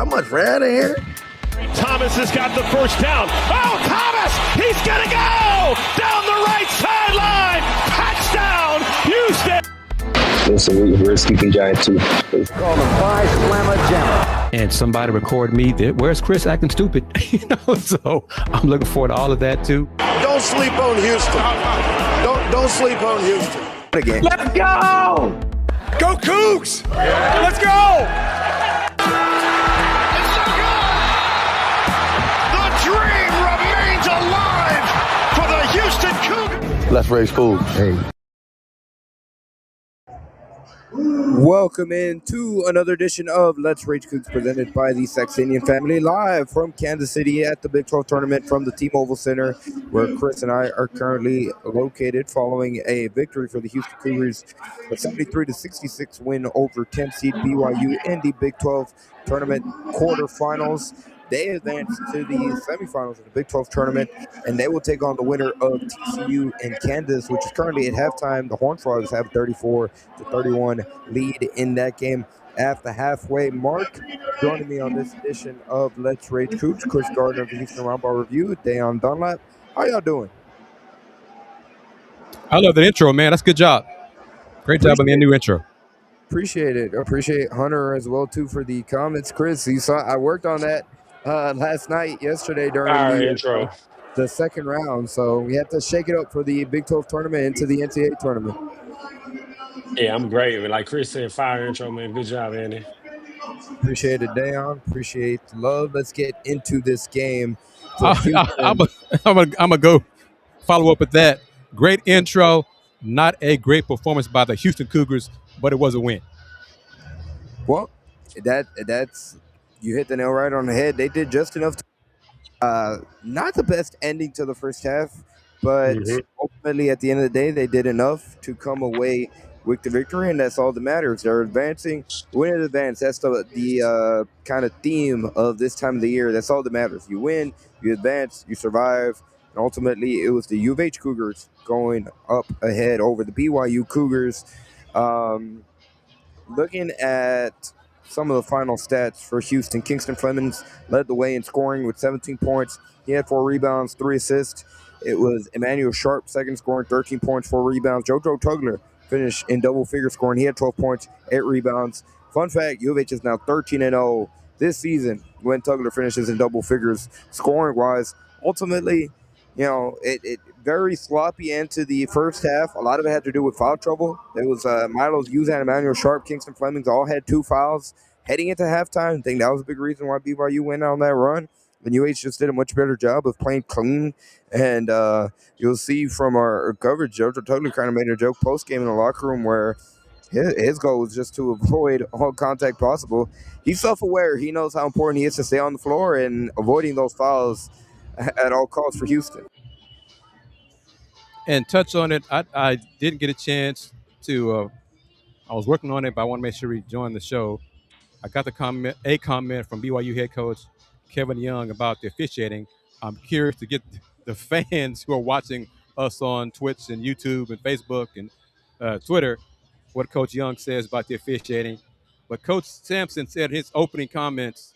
how much red in here? Thomas has got the first down. Oh, Thomas! He's going to go! Down the right sideline! Touchdown, Houston! Listen, we're a sleeping giant, too. It's called a five-slammer jammer. And somebody record me that, where's Kris acting stupid? So I'm looking forward to all of that, too. Don't sleep on Houston. Don't sleep on Houston. Again. Let's go! Go Cougs! Let's go! It's so good! The dream remains alive for the Houston Cougars! Let's Rage Coogs. Hey. Welcome into another edition of Let's Rage Coogs, presented by the Saxenian Family, live from Kansas City at the Big 12 tournament from the T-Mobile Center, where Kris and I are currently located following a victory for the Houston Cougars, a 73-66 win over 10th seed BYU in the Big 12 tournament quarterfinals. They advance to the semifinals of the Big 12 tournament, and they will take on the winner of TCU and Kansas, which is currently at halftime. The Horned Frogs have 34-31 lead in that game at the halfway mark. Joining me on this edition of Let's Rage Coogs, Kris Gardner of the Houston Roundball Review, Dayon Dunlap. How y'all doing? I love the intro, man. That's a good job. Great job on the new intro. Appreciate it. Appreciate Hunter as well, too, for the comments. Kris, you saw I worked on that yesterday during the second round, so we had to shake it up for the Big 12 tournament into the NCAA tournament. Yeah, I'm great. Like Kris said, fire intro, man. Good job, Andy. Appreciate it, Dayon. Appreciate the love. Let's get into this game. I'm gonna go follow up with that. Great intro. Not a great performance by the Houston Cougars, but it was a win. Well, that's you hit the nail right on the head. They did just enough to, not the best ending to the first half, but ultimately at the end of the day, they did enough to come away with the victory, and that's all that matters. They're advancing, win and advance. That's the kind of theme of this time of the year. That's all that matters. You win, you advance, you survive, and ultimately it was the UH Cougars going up ahead over the BYU Cougars. Looking at some of the final stats for Houston, Kingston Flemings led the way in scoring with 17 points. He had 4 rebounds, 3 assists. It was Emmanuel Sharp, second scoring, 13 points, 4 rebounds. JoJo Tugler finished in double-figure scoring. He had 12 points, 8 rebounds. Fun fact, UH is now 13-0 this season when Tugler finishes in double figures scoring-wise. Ultimately, you know, it very sloppy into the first half. A lot of it had to do with foul trouble. It was Milos Uzan, Emmanuel Sharp, Kingston Flemings all had 2 fouls heading into halftime. I think that was a big reason why BYU went on that run. And UH just did a much better job of playing clean. And you'll see from our coverage, JoJo Tugler kind of made a joke post-game in the locker room where his goal was just to avoid all contact possible. He's self-aware. He knows how important he is to stay on the floor and avoiding those fouls at all costs for Houston. And touch on it, I didn't get a chance to, I was working on it, but I want to make sure we join the show. I got a comment from BYU head coach Kevin Young about the officiating. I'm curious to get the fans who are watching us on Twitch and YouTube and Facebook and Twitter what Coach Young says about the officiating. But Coach Sampson said in his opening comments,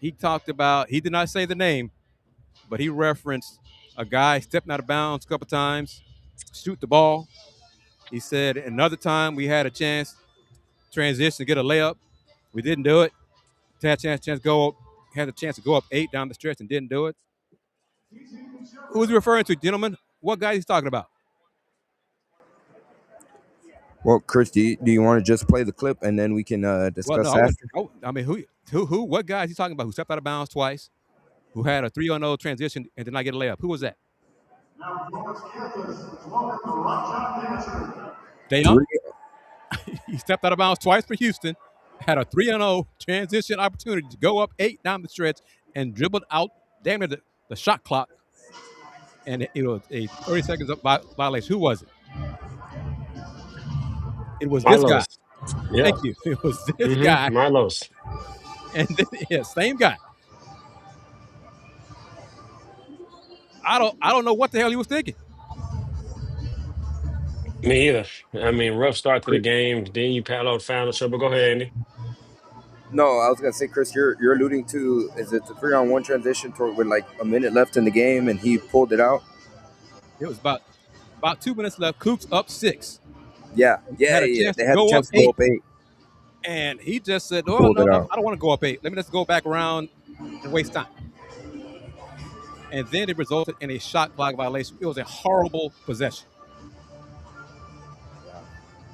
he talked about, he did not say the name, but he referenced a guy stepping out of bounds a couple times, shoot the ball. He said another time we had a chance transition to get a layup. We didn't do it. Had a chance to go up 8 down the stretch and didn't do it. Who is he referring to, gentlemen? What guy he's talking about? Well, Kris, do you want to just play the clip and then we can discuss after? Who? What guy is he talking about who stepped out of bounds twice, who had a 3-0 transition and did not get a layup? Who was that? Dayon? He stepped out of bounds twice for Houston, had a 3-0 transition opportunity to go up 8 down the stretch and dribbled out damn near the shot clock. And it was a 30 seconds up violation. Who was it? It was this guy. Yeah. Thank you. It was this guy. Milos. And then, same guy. I don't know what the hell he was thinking. Me either. I mean, rough start to the game. Then you paddle out foul. So, but go ahead, Andy. No, I was gonna say, Chris, you're alluding to, is it the 3-on-1 transition with like a minute left in the game and he pulled it out? It was about 2 minutes left. Cougs up 6. Yeah. Had a chance They to had the go up chance to go 8. up 8. And he just said, "Oh Pulled no, it no, out. I don't want to go up 8. Let me just go back around and waste time." And then it resulted in a shot clock violation. It was a horrible possession.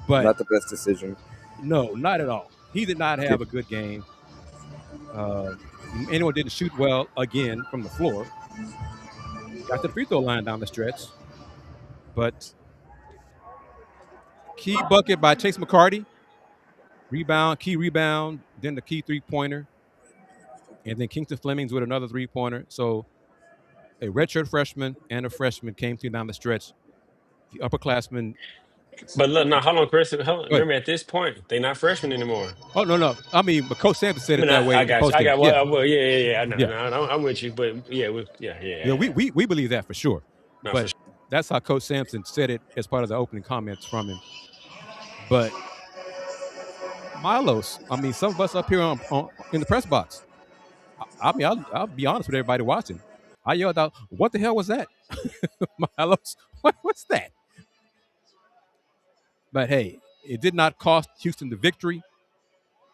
But Not the best decision. no, not at all. He did not have a good game. Anyone didn't shoot well again from the floor. Got to the free throw line down the stretch. But key bucket by Chase McCarty. Key rebound, then the key three-pointer. And then Kingston Flemings with another three-pointer. So a redshirt freshman and a freshman came through down the stretch. The upperclassmen. But look, now hold on, Chris. Go ahead. Remember, at this point, they're not freshmen anymore. Oh, no. I mean, but Coach Sampson said I it mean, that way I in got you. I postgame. got Yeah. well, yeah. I know, Yeah. no, I'm with you, but yeah, Yeah, we believe that for sure. not for But sure. that's how Coach Sampson said it as part of the opening comments from him. But Milos, I mean, some of us up here in the press box, I mean, I'll be honest with everybody watching. I yelled out, "What the hell was that?" Milos, what's that? But hey, it did not cost Houston the victory.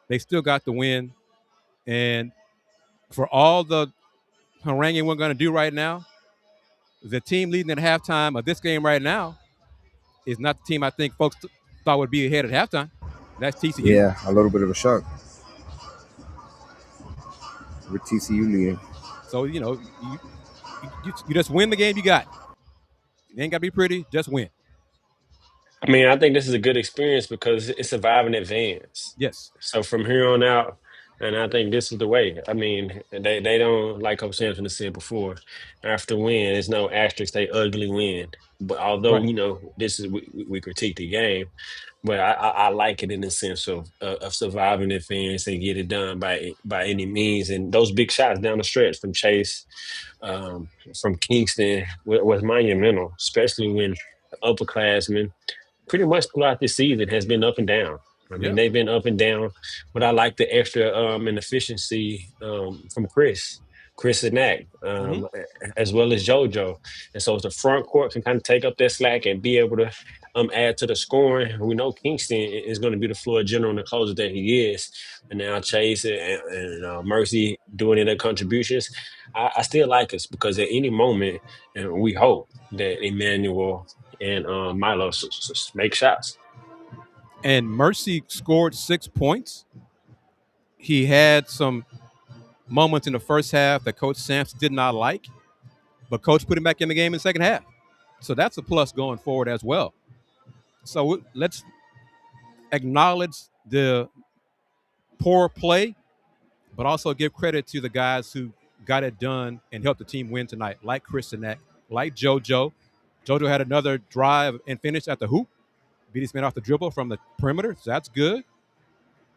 They still got the win. And for all the haranguing we're going to do right now, the team leading at halftime of this game right now is not the team I think folks thought would be ahead at halftime. That's TCU. Yeah, a little bit of a shock. With TCU leading. So, you just win the game you got. It ain't got to be pretty, just win. I mean, I think this is a good experience because it's surviving advance. Yes. So from here on out, and I think this is the way. I mean, they don't, like Coach Sampson has said before, after win, it's no asterisk, they ugly win. But although, Right. this is we critique the game, but I like it in the sense of surviving advance and get it done by any means. And those big shots down the stretch from Chase, from Kingston was monumental, especially when the upperclassmen pretty much throughout this season has been up and down. I mean, Yeah. they've been up and down, but I like the extra and efficiency from Chris and Knack, as well as JoJo. And so if the front court can kind of take up that slack and be able to add to the scoring, we know Kingston is going to be the floor general and the closer that he is. And now Chase and Mercy doing their contributions. I still like us because at any moment, and we hope that Emmanuel and Milo make shots. And Mercy scored 6 points. He had some moments in the first half that Coach Sampson did not like, but Coach put him back in the game in the second half. So that's a plus going forward as well. So let's acknowledge the poor play, but also give credit to the guys who got it done and helped the team win tonight, like Chris and like JoJo. JoJo had another drive and finish at the hoop. Beat his man off the dribble from the perimeter. So that's good.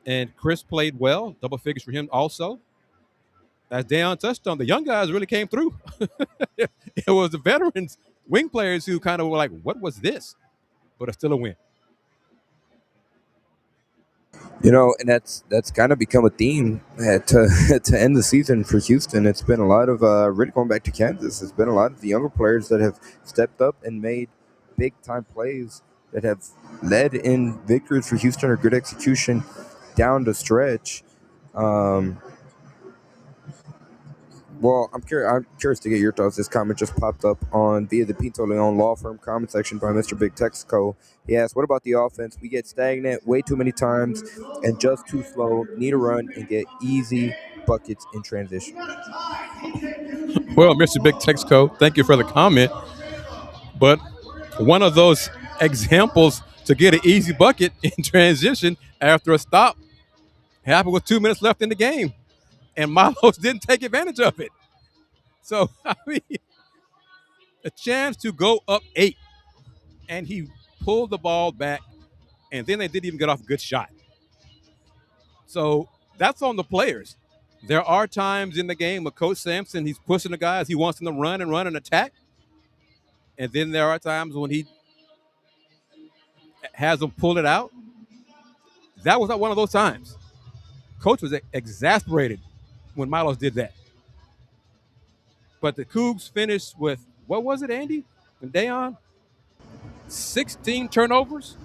And Chris played well. Double figures for him also. As Dayon touched on, the young guys really came through. It was the veterans, wing players who kind of were like, what was this? But it's still a win. And that's kind of become a theme to end the season for Houston. It's been a lot of really going back to Kansas. It's been a lot of the younger players that have stepped up and made big time plays that have led in victories for Houston or good execution down the stretch. Well, I'm curious to get your thoughts. This comment just popped up on via the Pinto Leon Law Firm comment section by Mr. Big Texaco. He asked, what about the offense? We get stagnant way too many times and just too slow. Need to run and get easy buckets in transition. Well, Mr. Big Texaco, thank you for the comment. But one of those examples to get an easy bucket in transition after a stop happened with 2 minutes left in the game. And Milos didn't take advantage of it. So, I mean, a chance to go up 8, and he pulled the ball back, and then they didn't even get off a good shot. So that's on the players. There are times in the game with Coach Sampson, he's pushing the guys. He wants them to run and attack. And then there are times when he has them pull it out. That was not one of those times. coach was exasperated when Milos did that. But the Cougs finished with, what was it, Andy and Dayon? 16 turnovers?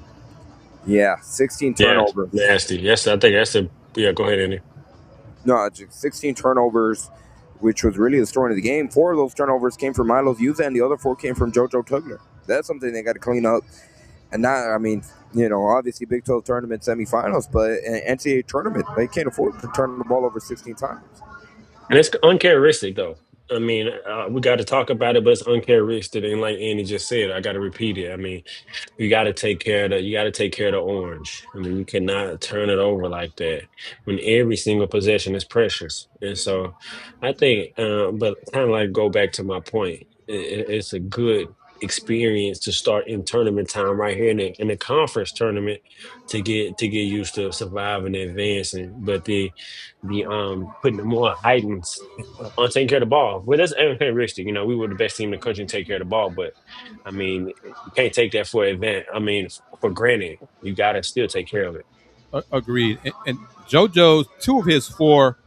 Yeah, 16 Yeah, turnovers. nasty. Yes, I think that's the. Yeah, go ahead, Andy. No, 16 turnovers, which was really the story of the game. 4 of those turnovers came from Milos Yuza, and the other 4 came from JoJo Tugler. That's something they got to clean up. And now, I mean, obviously Big 12 tournament semifinals, but an NCAA tournament, they can't afford to turn the ball over 16 times. And it's uncharacteristic, though. I mean, we got to talk about it, but it's uncharacteristic. And like Andy just said, I got to repeat it. I mean, you got to take care of the orange. I mean, you cannot turn it over like that when every single possession is precious. And so, I think, but kind of like go back to my point. It's a good experience to start in tournament time right here in the conference tournament to get used to surviving and advancing. But the putting the more heightens on taking care of the ball. Well, that's uncharacteristic. We were the best team in the country to take care of the ball, but I mean, you can't take that for advantage. I mean, for granted. You got to still take care of it. Agreed. And JoJo's 2 of his 4,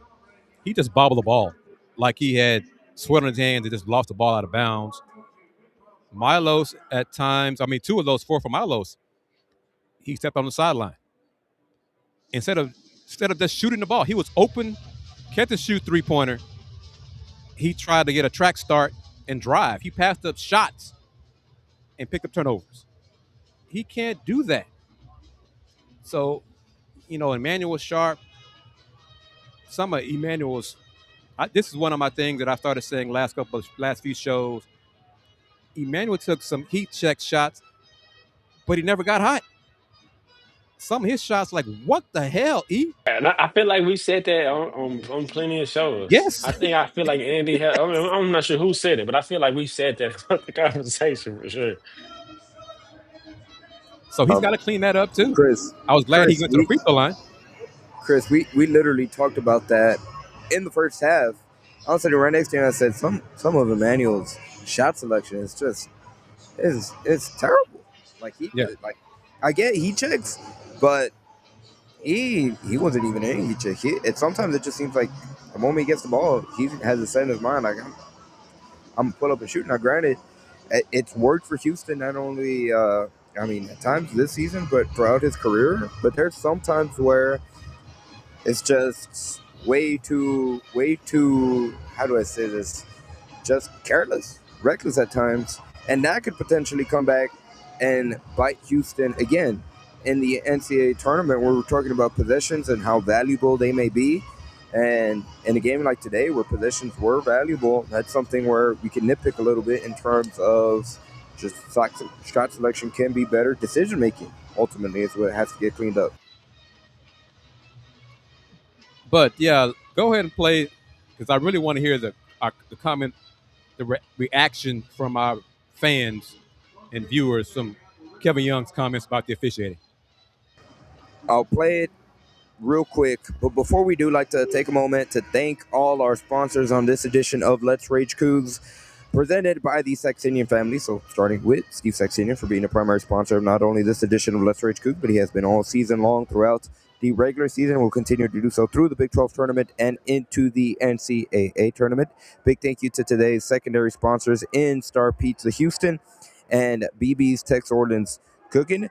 he just bobbled the ball like he had sweat on his hands and just lost the ball out of bounds. Milos at times, I mean, 2 of those 4 for Milos, he stepped on the sideline. Instead of just shooting the ball, he was open, catch and shoot 3-pointer. He tried to get a track start and drive. He passed up shots and picked up turnovers. He can't do that. So, Emmanuel Sharp, some of Emmanuel's, this is one of my things that I started saying last few shows. Emmanuel took some heat check shots, but he never got hot. Some of his shots, like, what the hell, E? And I feel like we said that on plenty of shows. Yes. I feel like Andy had. I'm not sure who said it, but I feel like we said that about the conversation for sure. So he's got to clean that up too. Kris, I was glad he went to the free throw line. Kris, we literally talked about that in the first half. I was sitting right next to you, and I said some of Emmanuel's shot selection is just it's terrible. Like I get he checks, but he wasn't even in heat check. Sometimes it just seems like the moment he gets the ball, he has it set in his mind like I'm pull up and shoot. Now, granted, it's worked for Houston not only at times this season, but throughout his career. But there's some times where it's just way too, how do I say this? Just careless, reckless at times. And that could potentially come back and bite Houston again in the NCAA tournament, where we're talking about possessions and how valuable they may be. And in a game like today where possessions were valuable, that's something where we can nitpick a little bit in terms of just shot selection can be better. Decision-making, ultimately, is what has to get cleaned up. But, yeah, go ahead and play, because I really want to hear the comment, the reaction from our fans and viewers from Kevin Young's comments about the officiating. I'll play it real quick, but before we do, I'd like to take a moment to thank all our sponsors on this edition of Let's Rage Coogs, presented by the Saxenian Family. So starting with Steve Saxenian for being a primary sponsor of not only this edition of Let's Rage Coogs, but he has been all season long throughout the regular season. Will continue to do so through the Big 12 tournament and into the NCAA tournament. Big thank you to today's secondary sponsors in Star Pizza Houston and BB's Tex Orleans Cooking.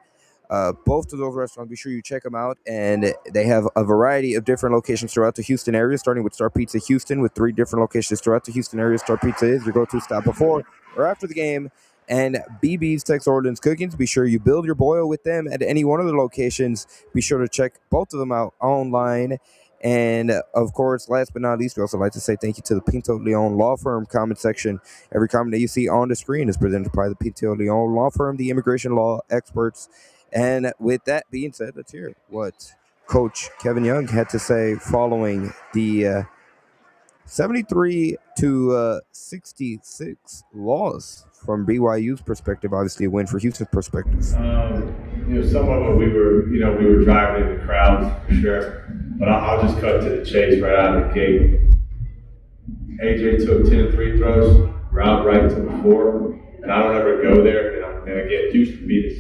Both of those restaurants, be sure you check them out. And they have a variety of different locations throughout the Houston area, starting with Star Pizza Houston with 3 different locations throughout the Houston area. Star Pizza is your go-to stop before or after the game. And BB's Tex Orleans Cookings, be sure you build your boil with them at any one of the locations. Be sure to check both of them out online. And, of course, last but not least, we also like to say thank you to the Pinto Leon Law Firm comment section. Every comment that you see on the screen is presented by the Pinto Leon Law Firm, the immigration law experts. And with that being said, let's hear what Coach Kevin Young had to say following the 73-66 loss from BYU's perspective. Obviously, a win for Houston's perspective. Some of it we were driving in the crowds for sure, but I'll just cut to the chase right out of the gate. AJ took 10 free throws, Rob Wright took 4, and I don't ever go there. And again, Houston beat us.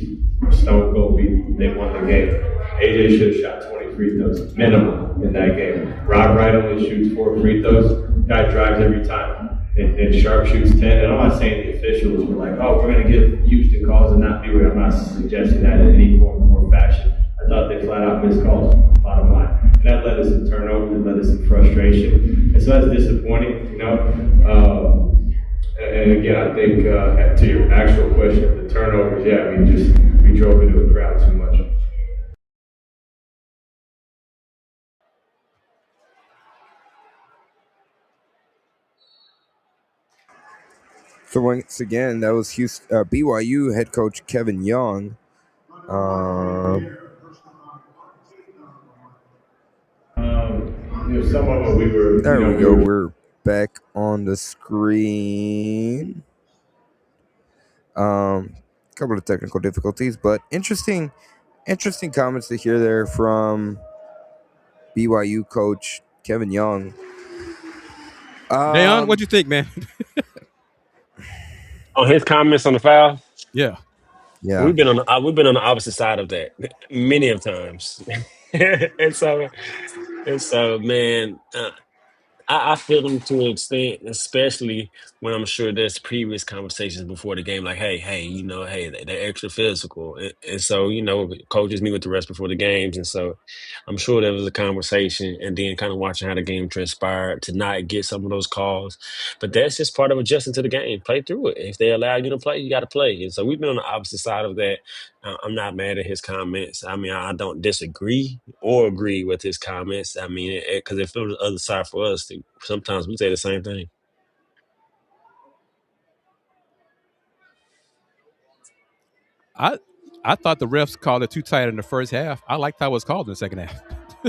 Stone Cold beat. They won the game. AJ should have shot 25. free throws, minimum in that game. Rob Wright only shoots 4 free throws. Guy drives every time. And Sharp shoots 10. And I'm not saying the officials were like, oh, we're going to give Houston calls and not be. I'm not suggesting that in any form or fashion. I thought they flat out missed calls, bottom line. And that led us to turnovers, it led us to frustration. And so that's disappointing, you know. And again, I think to your actual question, the turnovers, yeah, we drove into the crowd too much. So once again, that was BYU head coach Kevin Young. Some of it we were. There we go. We're back on the screen. Couple of technical difficulties, but interesting comments to hear there from BYU coach Kevin Young. Dayon, what'd you think, man? On his comments on the foul, Yeah. we've been on the opposite side of that many of times, and so man, I feel him to an extent, especially when I'm sure there's previous conversations before the game, like, hey, you know, hey, they're extra physical, and so you know, coaches meet with the rest before the games, and so I'm sure there was a conversation, and then kind of watching how the game transpired to not get some of those calls, but that's just part of adjusting to the game. Play through it. If they allow you to play, you got to play, and so we've been on the opposite side of that. I'm not mad at his comments. I mean, I don't disagree or agree with his comments. I mean, because if it was the other side for us, sometimes we say the same thing. I thought the refs called it too tight in the first half. I liked how it was called in the second half.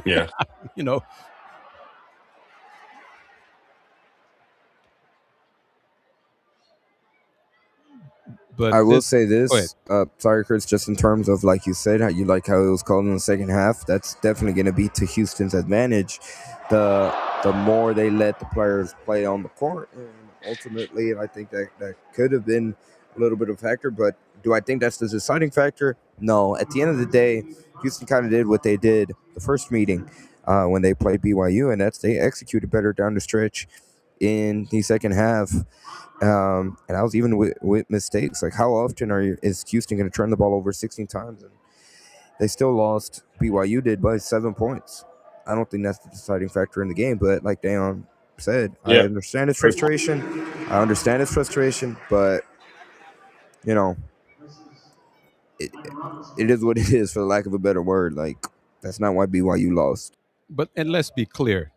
Yeah. You know. But I will say this. Sorry, Kris, just in terms of, like you said, how you like how it was called in the second half, that's definitely going to be to Houston's advantage. The more they let the players play on the court, and ultimately, I think that could have been a little bit of a factor. But do I think that's the deciding factor? No. At the end of the day, Houston kind of did what they did the first meeting when they played BYU, and that's they executed better down the stretch in the second half. And I was even with mistakes. Like, how often is Houston going to turn the ball over 16 times? And they still lost. BYU did by 7 points. I don't think that's the deciding factor in the game. But like Dayon said, I understand his frustration. But, you know, it is what it is, for the lack of a better word. Like, that's not why BYU lost. And let's be clear.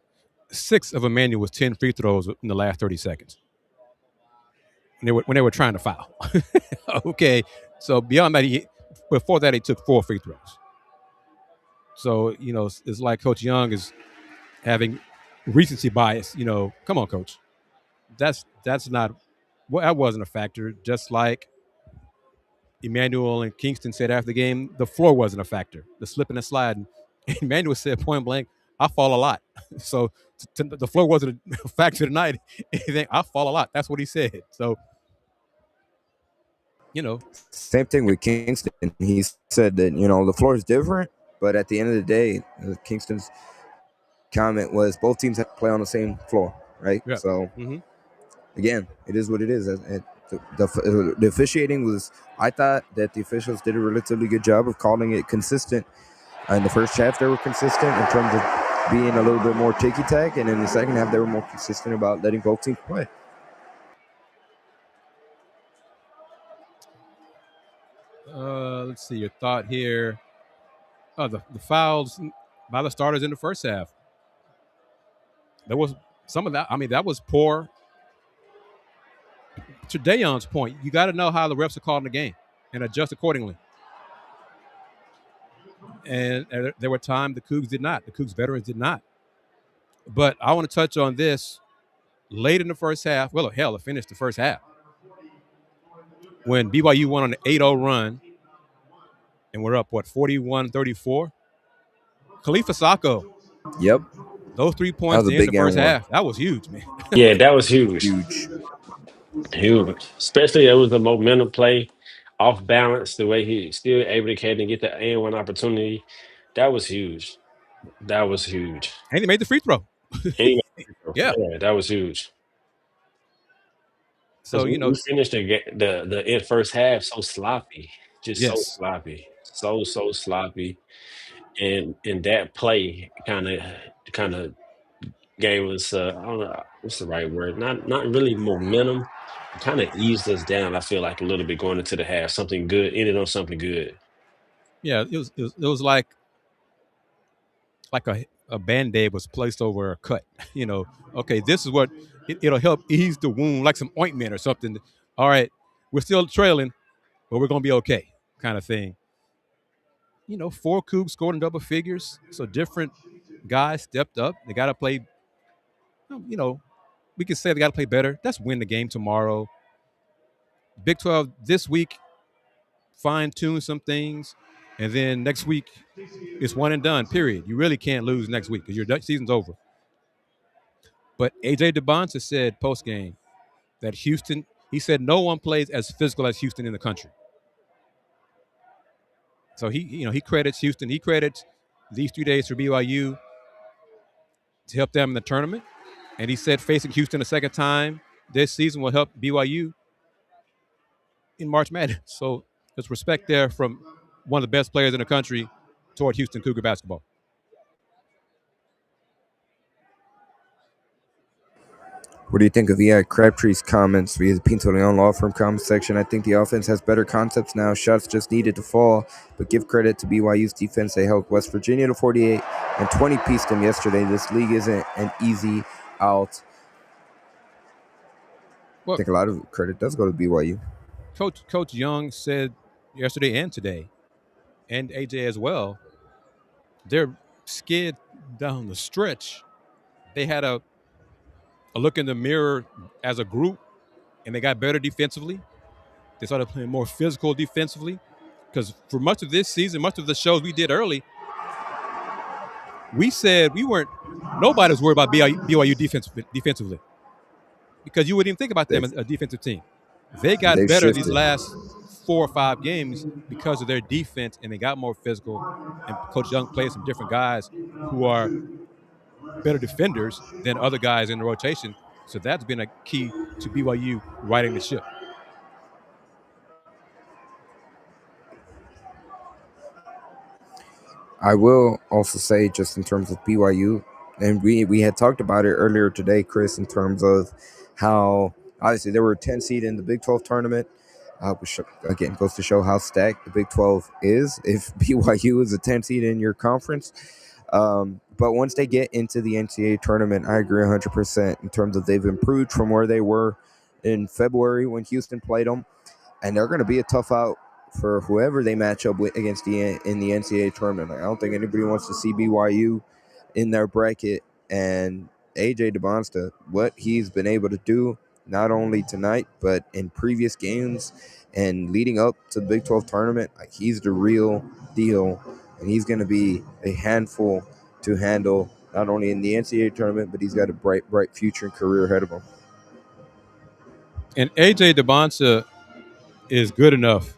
6 of Emmanuel's 10 free throws in the last 30 seconds. When they were trying to foul. Okay. So beyond that, before that, he took 4 free throws. So, you know, it's like Coach Young is having recency bias. You know, come on, Coach. That's not – well, that wasn't a factor. Just like Emmanuel and Kingston said after the game, the floor wasn't a factor. The slip and the slide. And Emmanuel said point blank, I fall a lot. So the floor wasn't a factor tonight. Anything, I fall a lot. That's what he said. So, you know. Same thing with Kingston. He said that, you know, the floor is different, but at the end of the day, Kingston's comment was both teams have to play on the same floor, right? Yeah. So, again, it is what it is. The officiating was, I thought that the officials did a relatively good job of calling it consistent. In the first half, they were consistent in terms of being a little bit more ticky-tack, and in the second half, they were more consistent about letting both teams play. Let's see your thought here. Oh, the fouls by the starters in the first half. There was some of that. I mean, that was poor. To Dayon's point, you got to know how the refs are calling the game and adjust accordingly. And there were times the Cougs did not. The Cougs veterans did not. But I want to touch on this late in the first half. Well, hell, it finished the first half. When BYU went on an 8-0 run, and we're up, 41-34? Khalifa Sacco. Yep. Those 3 points in the first half, that was huge, man. Yeah, that was huge. Huge. Especially it was a momentum play, off balance, the way he still able to catch and get the and one opportunity. That was huge. That was huge. And he made the free throw. Anyway, Yeah. yeah, that was huge. So, Because we finished the first half so sloppy, just so yes. sloppy, so sloppy, and that play kind of gave us I don't know what's the right word, not really momentum. It kind of eased us down. I feel like a little bit going into the half, something good ended on something good. Yeah, it was like a Band-Aid was placed over a cut. Okay, this is what it'll help ease the wound, like some ointment or something. All right, we're still trailing, but we're gonna be okay, kind of thing. 4 Cougs scored in double figures, so different guys stepped up. They got to play. You know, we can say they got to play better. That's win the game tomorrow. Big 12 this week, fine tune some things, and then next week it's one and done. Period. You really can't lose next week because your season's over. But AJ DeBonta said post game that Houston. He said no one plays as physical as Houston in the country. So he credits Houston. He credits these 3 days for BYU to help them in the tournament. And he said facing Houston a second time this season will help BYU in March Madness. So there's respect there from one of the best players in the country toward Houston Cougar basketball. What do you think of Crabtree's comments via the Pinto Leon Law Firm comment section? I think the offense has better concepts now. Shots just needed to fall, but give credit to BYU's defense. They held West Virginia to 48 and 20-pieced them yesterday. This league isn't an easy out. Well, I think a lot of credit does go to BYU. Coach Young said yesterday and today, and AJ as well, they're scared down the stretch. They had a look in the mirror as a group, and they got better defensively. They started playing more physical defensively. Because for much of this season, much of the shows we did early, we said nobody was worried about BYU defensively. Because you wouldn't even think about them as a defensive team. They got better these last 4 or 5 games because of their defense, and they got more physical. And Coach Young played some different guys who are better defenders than other guys in the rotation. So that's been a key to BYU riding the ship. I will also say, just in terms of BYU, and we had talked about it earlier today, Kris, in terms of how obviously they were a 10 seed in the Big 12 tournament, which again goes to show how stacked the Big 12 is if BYU is a 10 seed in your conference. But once they get into the NCAA tournament, I agree 100% in terms of they've improved from where they were in February when Houston played them, and they're going to be a tough out for whoever they match up with against in the NCAA tournament. Like, I don't think anybody wants to see BYU in their bracket. And AJ DeBonta, what he's been able to do, not only tonight, but in previous games and leading up to the Big 12 tournament, like, he's the real deal. And he's going to be a handful to handle, not only in the NCAA tournament, but he's got a bright future and career ahead of him. And AJ DeBonta is good enough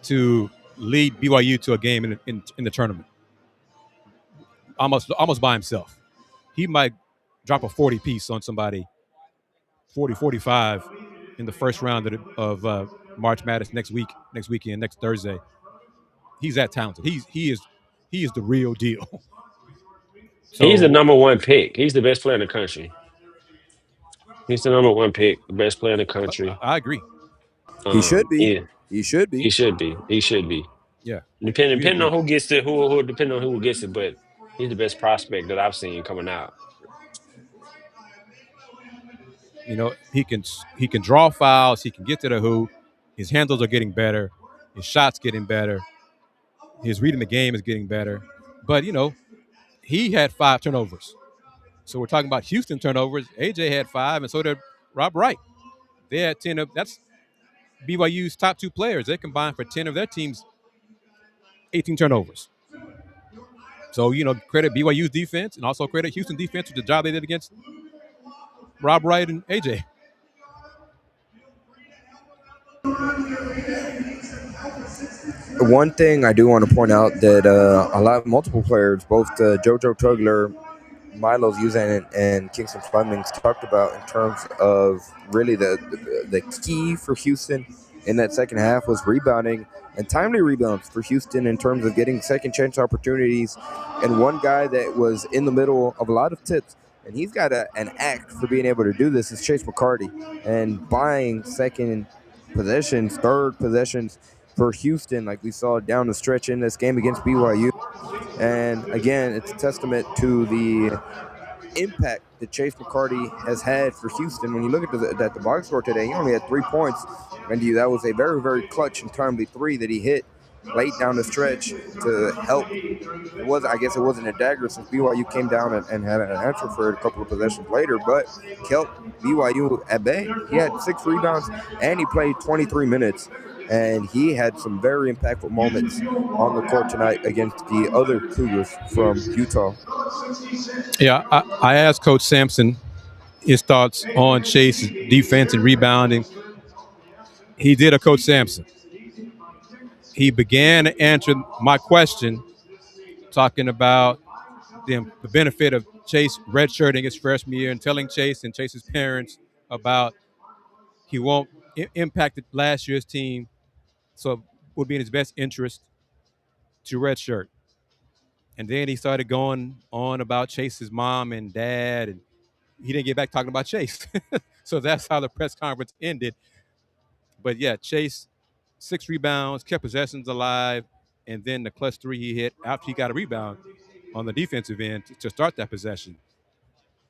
to lead BYU to a game in the tournament, almost by himself. He might drop a 40 piece on somebody, 40, 45 in the first round of March Madness next weekend, next Thursday. He's that talented. He is the real deal. So, He's the number 1 pick. He's the best player in the country. He's the number 1 pick, the best player in the country. I agree. He should be. Yeah, He should be. he should be. He should be. Yeah. Depending on who gets it, depending on who gets it, but he's the best prospect that I've seen coming out. He can draw fouls. He can get to the hoop. His handles are getting better. His shots getting better. His reading the game is getting better. But he had 5 turnovers. So we're talking about Houston turnovers. AJ had 5, and so did Rob Wright. They had 10 of that's BYU's top 2 players. They combined for 10 of their team's 18 turnovers. So, credit BYU's defense and also credit Houston defense for the job they did against Rob Wright and AJ. One thing I do want to point out that multiple players, both JoJo Tugler, Milo's using and Kingston Flemings talked about in terms of really the key for Houston in that second half was rebounding and timely rebounds for Houston in terms of getting second chance opportunities. And one guy that was in the middle of a lot of tips, and he's got an act for being able to do this, is Chase McCarty. And buying second possessions, third possessions for Houston, like we saw down the stretch in this game against BYU. And again, it's a testament to the impact that Chase McCarty has had for Houston. When you look at the box score today, he only had 3 points, and that was a very, very clutch and timely three that he hit late down the stretch to help. I guess it wasn't a dagger since BYU came down and had an answer for it a couple of possessions later, but kept BYU at bay. He had 6 rebounds and he played 23 minutes. And he had some very impactful moments on the court tonight against the other Cougars from Utah. Yeah, I asked Coach Sampson his thoughts on Chase's defense and rebounding. He did a Coach Sampson. He began to answer my question talking about the benefit of Chase redshirting his freshman year and telling Chase and Chase's parents about he won't impact last year's team, so it would be in his best interest to redshirt. And then he started going on about Chase's mom and dad, and he didn't get back talking about Chase. So that's how the press conference ended. But yeah, Chase, 6 rebounds, kept possessions alive, and then the clutch 3 he hit after he got a rebound on the defensive end to start that possession.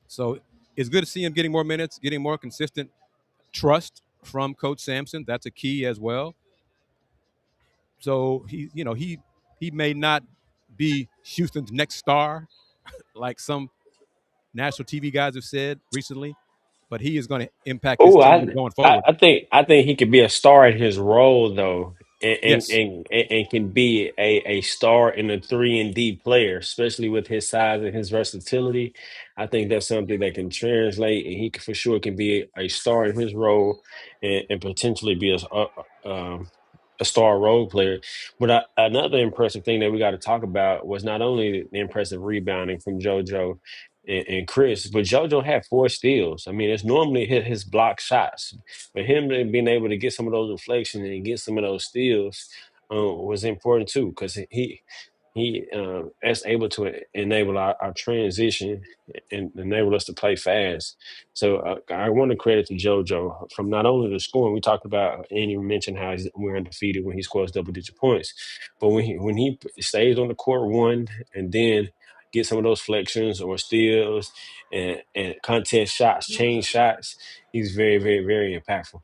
So it's good to see him getting more minutes, getting more consistent trust from Coach Sampson. That's a key as well. So he may not be Houston's next star, like some national TV guys have said recently, but he is going to impact his Oh, team going forward. I think he could be a star in his role though, Yes. and can be a star in a 3-and-D player, especially with his size and his versatility. I think that's something that can translate, and he for sure can be a star in his role, and potentially be a star role player. But another impressive thing that we got to talk about was not only the impressive rebounding from JoJo and Kris, but JoJo had 4 steals. I mean, it's normally his block shots, but him being able to get some of those reflections and get some of those steals was important too, because he is able to enable our transition and enable us to play fast. So I want to credit to JoJo from not only the scoring. We talked about, Andy mentioned how we're undefeated when he scores double-digit points, but when he stays on the court, and then get some of those flexions or steals and contest shots, change shots, he's very, very, very impactful.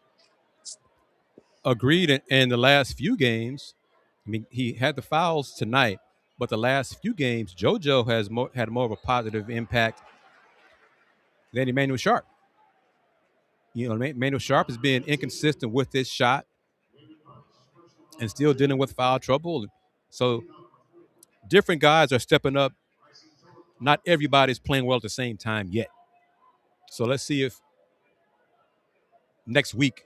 Agreed. In the last few games, I mean, he had the fouls tonight, but the last few games, JoJo has had more of a positive impact than Emmanuel Sharp. Emmanuel Sharp has been inconsistent with his shot and still dealing with foul trouble. So different guys are stepping up. Not everybody's playing well at the same time yet. So let's see if next week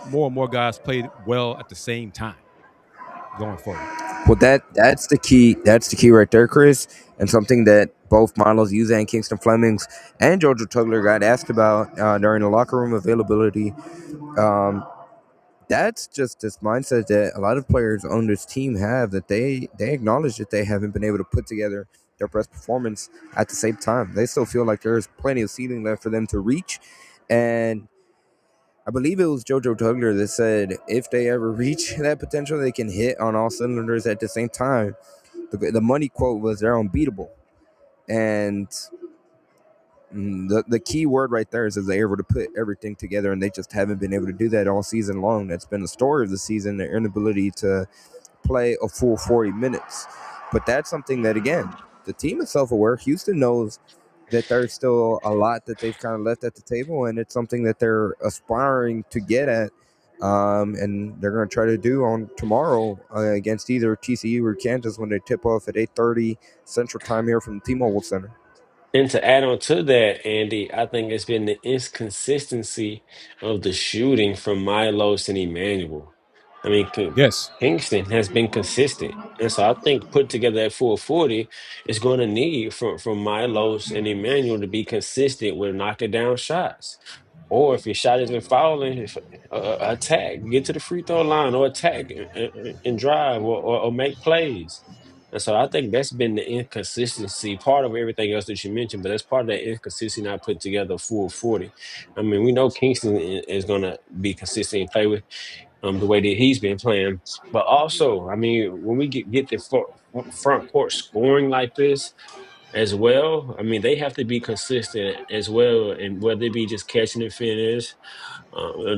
more and more guys play well at the same time going forward. Well, that's the key. That's the key right there, Kris, and something that both Milo's using Kingston Flemings and JoJo Tugler got asked about during the locker room availability. That's just this mindset that a lot of players on this team have, that they acknowledge that they haven't been able to put together their best performance at the same time. They still feel like there's plenty of ceiling left for them to reach, and I believe it was JoJo Tugler that said if they ever reach that potential, they can hit on all cylinders at the same time. The money quote was they're unbeatable. And the key word right there is they're able to put everything together, and they just haven't been able to do that all season long. That's been the story of the season, their inability to play a full 40 minutes. But that's something that, again, the team is self-aware. Houston knows that there's still a lot that they've kind of left at the table, and it's something that they're aspiring to get at, and they're going to try to do on tomorrow against either TCU or Kansas when they tip off at 8:30 Central Time here from the T-Mobile Center. And to add on to that, Andy, I think it's been the inconsistency of the shooting from Milos and Emmanuel. I mean, Yes. Kingston has been consistent. And so I think put together that full 40 is going to need from Milos and Emmanuel to be consistent with knocking down shots. Or if your shot isn't fouling, attack, get to the free throw line or attack and drive or make plays. And so I think that's been the inconsistency, part of everything else that you mentioned, but that's part of that inconsistency not putting together a full 40. I mean, we know Kingston is going to be consistent and play with the way that he's been playing. But also, I mean, when we get the front court scoring like this as well, I mean, they have to be consistent as well, and whether it be just catching and finish,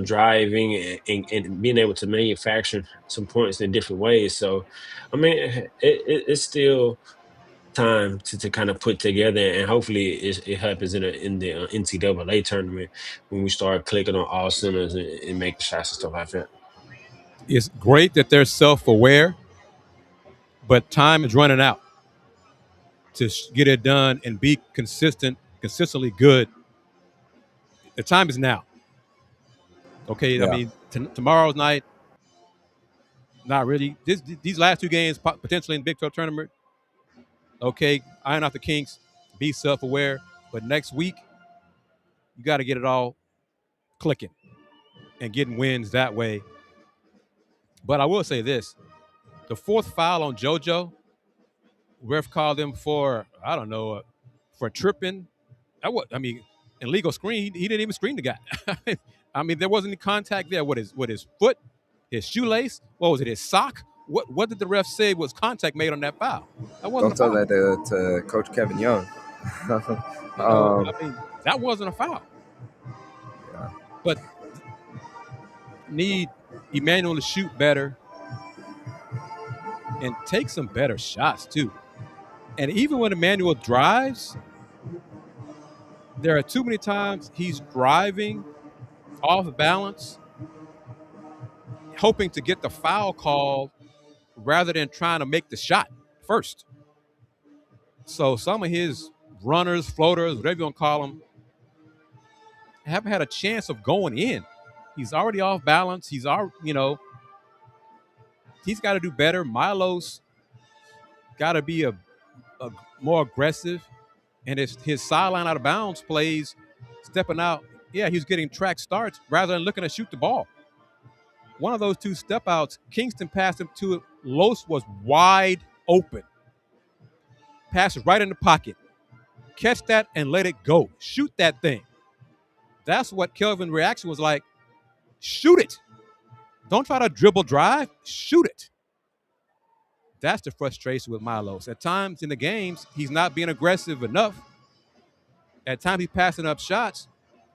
driving, and being able to manufacture some points in different ways. So, I mean, it's still time to kind of put together, and hopefully it happens in the NCAA tournament when we start clicking on all centers and making shots and stuff like that. It's great that they're self-aware, but time is running out to get it done and be consistently good. The time is now. Okay, I Yeah. mean, tomorrow's night, not really. These last two games, potentially in the Big 12 tournament, okay, iron out the kinks, be self-aware. But next week, you got to get it all clicking and getting wins that way. But I will say this. The fourth foul on JoJo, ref called him for, I don't know, for tripping. I mean, in legal screen, he didn't even screen the guy. I mean, there wasn't any contact there with his foot, his shoelace. What was it, his sock? What did the ref say was contact made on that foul? That wasn't Don't a tell foul. that to Coach Kevin Young. I mean, that wasn't a foul. Yeah. But need Emmanuel to shoot better and take some better shots too. And even when Emmanuel drives, there are too many times he's driving off balance, hoping to get the foul called rather than trying to make the shot first. So some of his runners, floaters, whatever you want to call them, haven't had a chance of going in. He's already off balance. He's already, he's got to do better. Milos got to be a more aggressive, and his sideline out of bounds plays, stepping out. Yeah, he's getting track starts rather than looking to shoot the ball. One of those two step outs, Kingston passed him to it. Los was wide open. Pass it right in the pocket. Catch that and let it go. Shoot that thing. That's what Kelvin's reaction was like. Shoot it. Don't try to dribble drive. Shoot it. That's the frustration with Milos. At times in the games, he's not being aggressive enough. At times he's passing up shots.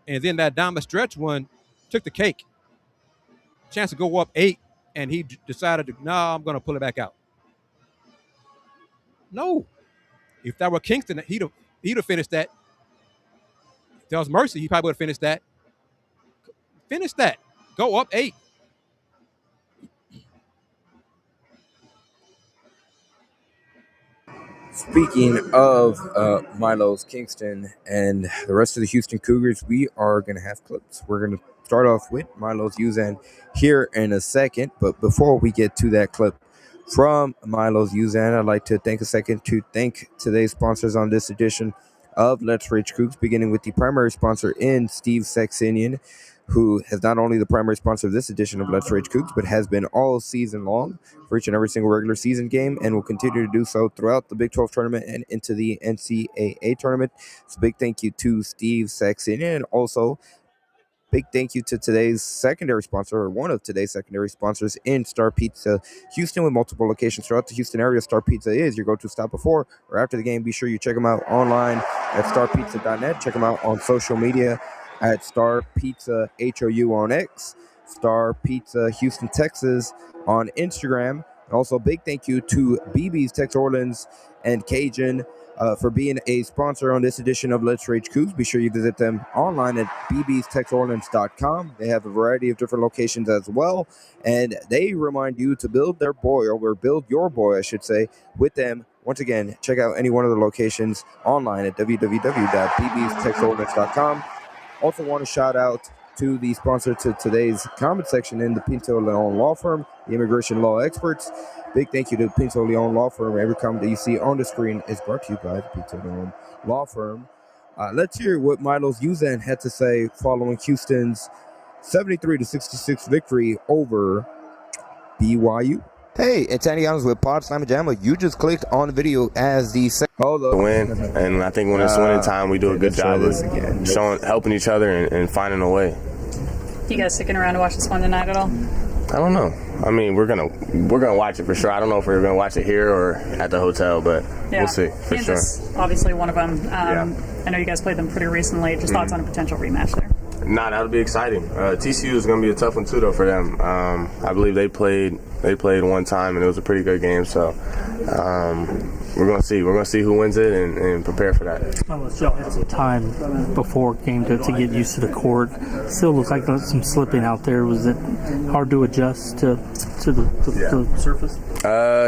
And then that down the stretch one took the cake. Chance to go up 8, and he decided I'm going to pull it back out. No. If that were Kingston, he'd have finished that. If that was Mercy, he probably would have finished that. Finish that. Go up 8. Speaking of Milos, Kingston, and the rest of the Houston Cougars, we are going to have clips. We're going to start off with Milos Uzan here in a second. But before we get to that clip from Milos Uzan, I'd like to take a second to thank today's sponsors on this edition of Let's Rage Coogs, beginning with the primary sponsor in Steve Saxenian, who is not only the primary sponsor of this edition of Let's Rage Coogs, but has been all season long for each and every single regular season game and will continue to do so throughout the Big 12 tournament and into the NCAA tournament. So big thank you to Steve Saxenian, and also big thank you to today's secondary sponsor, or one of today's secondary sponsors in Star Pizza Houston, with multiple locations throughout the Houston area. Star Pizza is your go-to stop before or after the game. Be sure you check them out online at starpizza.net. Check them out on social media at Star Pizza HOU on X, Star Pizza Houston, Texas on Instagram. And also big thank you to BB's Tex Orleans and Cajun for being a sponsor on this edition of Let's Rage Coogs. Be sure you visit them online at bbstexorleans.com. They have a variety of different locations as well, and they remind you to build their boy, or build your boy, I should say, with them. Once again, check out any one of the locations online at www.bbstexorleans.com. Also want to shout out to the sponsor to today's comment section in the Pinto Leon Law Firm, the immigration law experts. Big thank you to the Pinto Leon Law Firm. Every comment that you see on the screen is brought to you by the Pinto Leon Law Firm. Let's hear what Milos Uzan had to say following Houston's 73-66 victory over BYU. Hey, it's Andy Yanez with Pod Slam Jamma. You just clicked on the video as the win, and I think when it's winning time, we do a good job of helping each other and finding a way. You guys sticking around to watch this one tonight at all? I don't know. I mean, we're gonna watch it for sure. I don't know if we're gonna watch it here or at the hotel, but we'll see for Kansas, sure. Obviously, one of them. I know you guys played them pretty recently. Just thoughts on a potential rematch there? Nah, that'll be exciting. TCU is going to be a tough one too, though, for them. I believe they played one time, and it was a pretty good game. So we're going to see. We're going to see who wins it and prepare for that. Y'all had some time before game to get used to the court. Still looks like there's some slipping out there. Was it hard to adjust to the surface?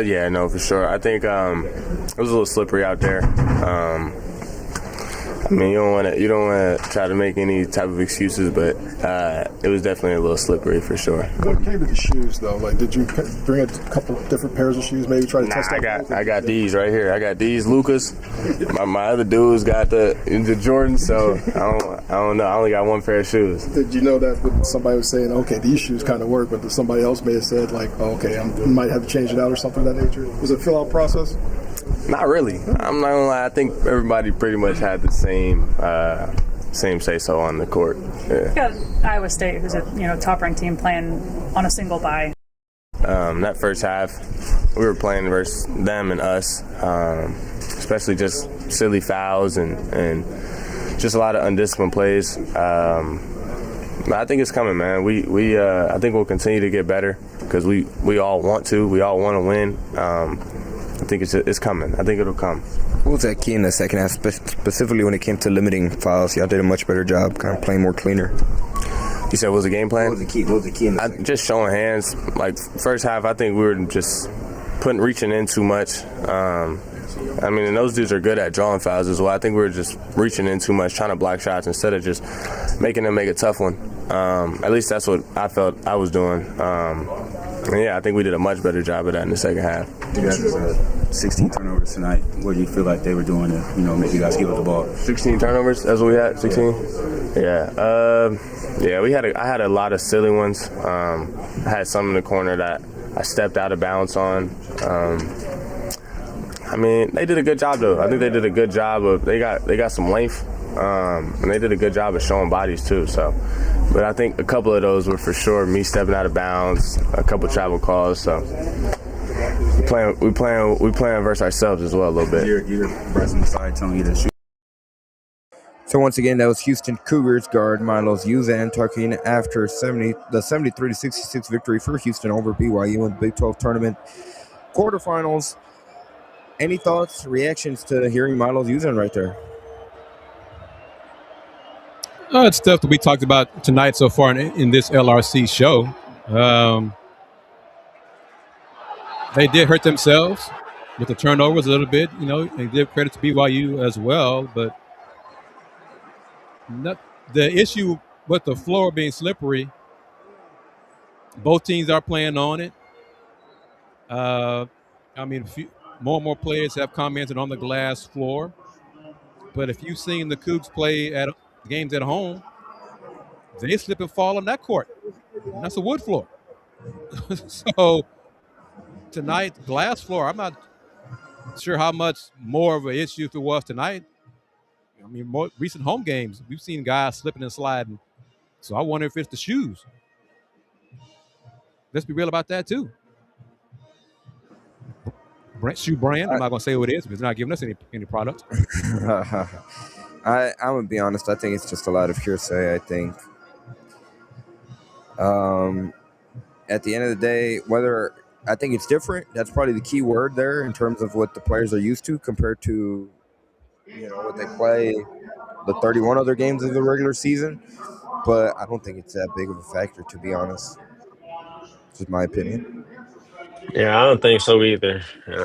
Yeah, no, for sure. I think it was a little slippery out there. I mean, you don't want to try to make any type of excuses, but it was definitely a little slippery for sure. When it came to the shoes, though, like, did you bring a couple different pairs of shoes? Maybe try to test out. I got these right here. I got these Lucas. My other dudes got the Jordans, so I don't know. I only got one pair of shoes. Did you know that when somebody was saying, okay, these shoes kind of work, but somebody else may have said, like, oh, okay, I might have to change it out or something of that nature? Was it a fill-out process? Not really. I'm not gonna lie. I think everybody pretty much had the same say-so on the court. Yeah. You got Iowa State, who's a top-ranked team, playing on a single bye. That first half, we were playing versus them and us, especially just silly fouls and just a lot of undisciplined plays. I think it's coming, man. I think we'll continue to get better because we all want to. We all want to win. I think it's coming. I think it'll come. What was that key in the second half, specifically when it came to limiting fouls? Y'all did a much better job, kind of playing more cleaner. You said, what was the game plan? What was the key in the second? Just showing hands. Like, first half, I think we were just reaching in too much. I mean, and those dudes are good at drawing fouls as well. I think we were just reaching in too much, trying to block shots instead of just making them make a tough one. At least that's what I felt I was doing. And yeah, I think we did a much better job of that in the second half. You guys had 16 turnovers tonight. What do you feel like they were doing to, make you guys give up the ball? 16 turnovers? That's what we had? 16? Yeah. I had a lot of silly ones. I had some in the corner that I stepped out of bounds on. I mean, they did a good job, though. I think they did a good job of they got some length, and they did a good job of showing bodies, too. So, but I think a couple of those were for sure me stepping out of bounds, a couple travel calls. So we playing versus ourselves as well a little bit. You're pressing the side, telling you to shoot. So once again, that was Houston Cougars guard Milos Uzan talking after the 73-66 victory for Houston over BYU in the Big 12 tournament quarterfinals. Any thoughts, reactions to hearing Milos Uzan right there? It's stuff that we talked about tonight so far in this LRC show. They did hurt themselves with the turnovers a little bit, and give credit to BYU as well. But the issue with the floor being slippery, both teams are playing on it. More and more players have commented on the glass floor. But if you've seen the Cougs play at games at home, they slip and fall on that court. And that's a wood floor. So tonight, glass floor, I'm not sure how much more of an issue if it was tonight. More recent home games, we've seen guys slipping and sliding. So I wonder if it's the shoes. Let's be real about that, too. Shoe brand, I'm not going to say what it is because it's not giving us any product. I'm going to be honest. I think it's just a lot of hearsay, I think. At the end of the day, I think it's different. That's probably the key word there in terms of what the players are used to compared to, what they play the 31 other games of the regular season. But I don't think it's that big of a factor, to be honest. Just my opinion. Yeah, I don't think so either.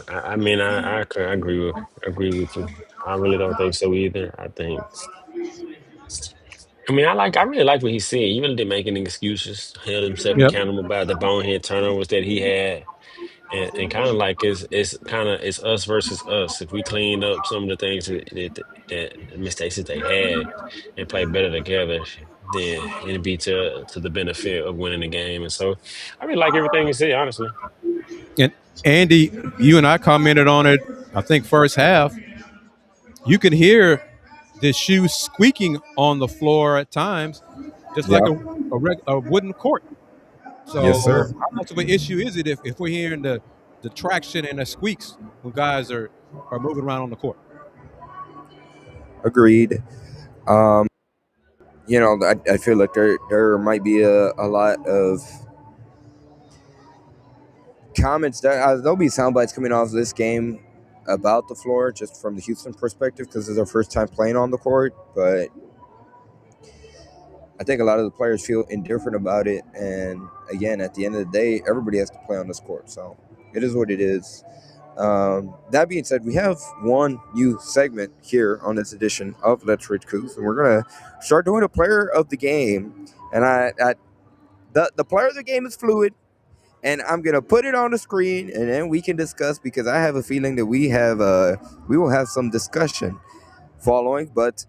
I agree with you. I really don't think so either. I think I mean, I really like what he said. He really didn't make any excuses. Held himself Yep. accountable about the bonehead turnovers that he had, and kind of like it's us versus us. If we cleaned up some of the things that mistakes that they had and play better together, then it'd be to the benefit of winning the game. And so, I really like everything he said. Honestly, And Andy, you and I commented on it. I think first half, you can hear the shoes squeaking on the floor at times, just like Yep. a wooden court. Yes, So sir. how much of an issue is it if we're hearing the traction and the squeaks when guys are moving around on the court? Agreed. I feel like there might be a lot of comments that there'll be sound bites coming off this game about the floor, just from the Houston perspective, because it's our first time playing on the court. But I think a lot of the players feel indifferent about it. And again, at the end of the day, everybody has to play on this court, so it is what it is. That being said, we have one new segment here on this edition of Let's Rage Coogs, and we're gonna start doing a player of the game. And the player of the game is fluid, and I'm gonna put it on the screen, and then we can discuss, because I have a feeling that we will have some discussion following. But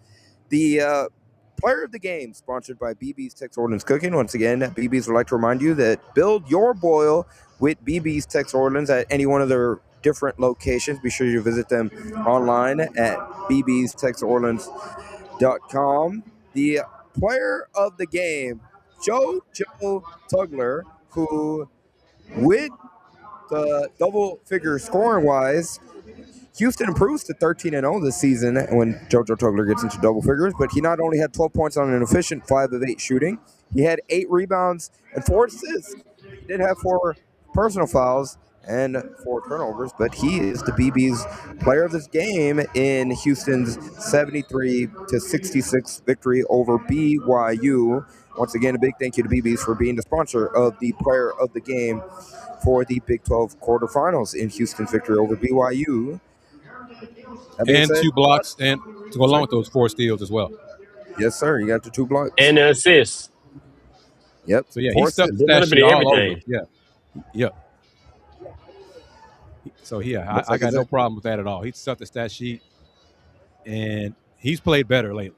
the player of the game, sponsored by BB's Texas Ordnance Cooking. Once again, BB's would like to remind you that build your boil with BB's Texas Ordnance at any one of their different locations. Be sure you visit them online at bbstexasordnance.com. The player of the game, Joe Tugler, who with the double figure scoring wise, Houston improves to 13-0 this season when JoJo Tugler gets into double figures, but he not only had 12 points on an efficient 5 of 8 shooting, he had 8 rebounds and 4 assists. He did have 4 personal fouls and 4 turnovers, but he is the BB's player of this game in Houston's 73-66 victory over BYU. Once again, a big thank you to BB's for being the sponsor of the player of the game for the Big 12 quarterfinals in Houston's victory over BYU. And 2 blocks, and to go along with those 4 steals as well. Yes, sir. You got the 2 blocks. and the assists. Yep. So, yeah, he stuffed the A little stat bit sheet of all over. everything. Yeah. Yep. So, yeah, I got no problem with that at all. He stuffed the stat sheet, and he's played better lately.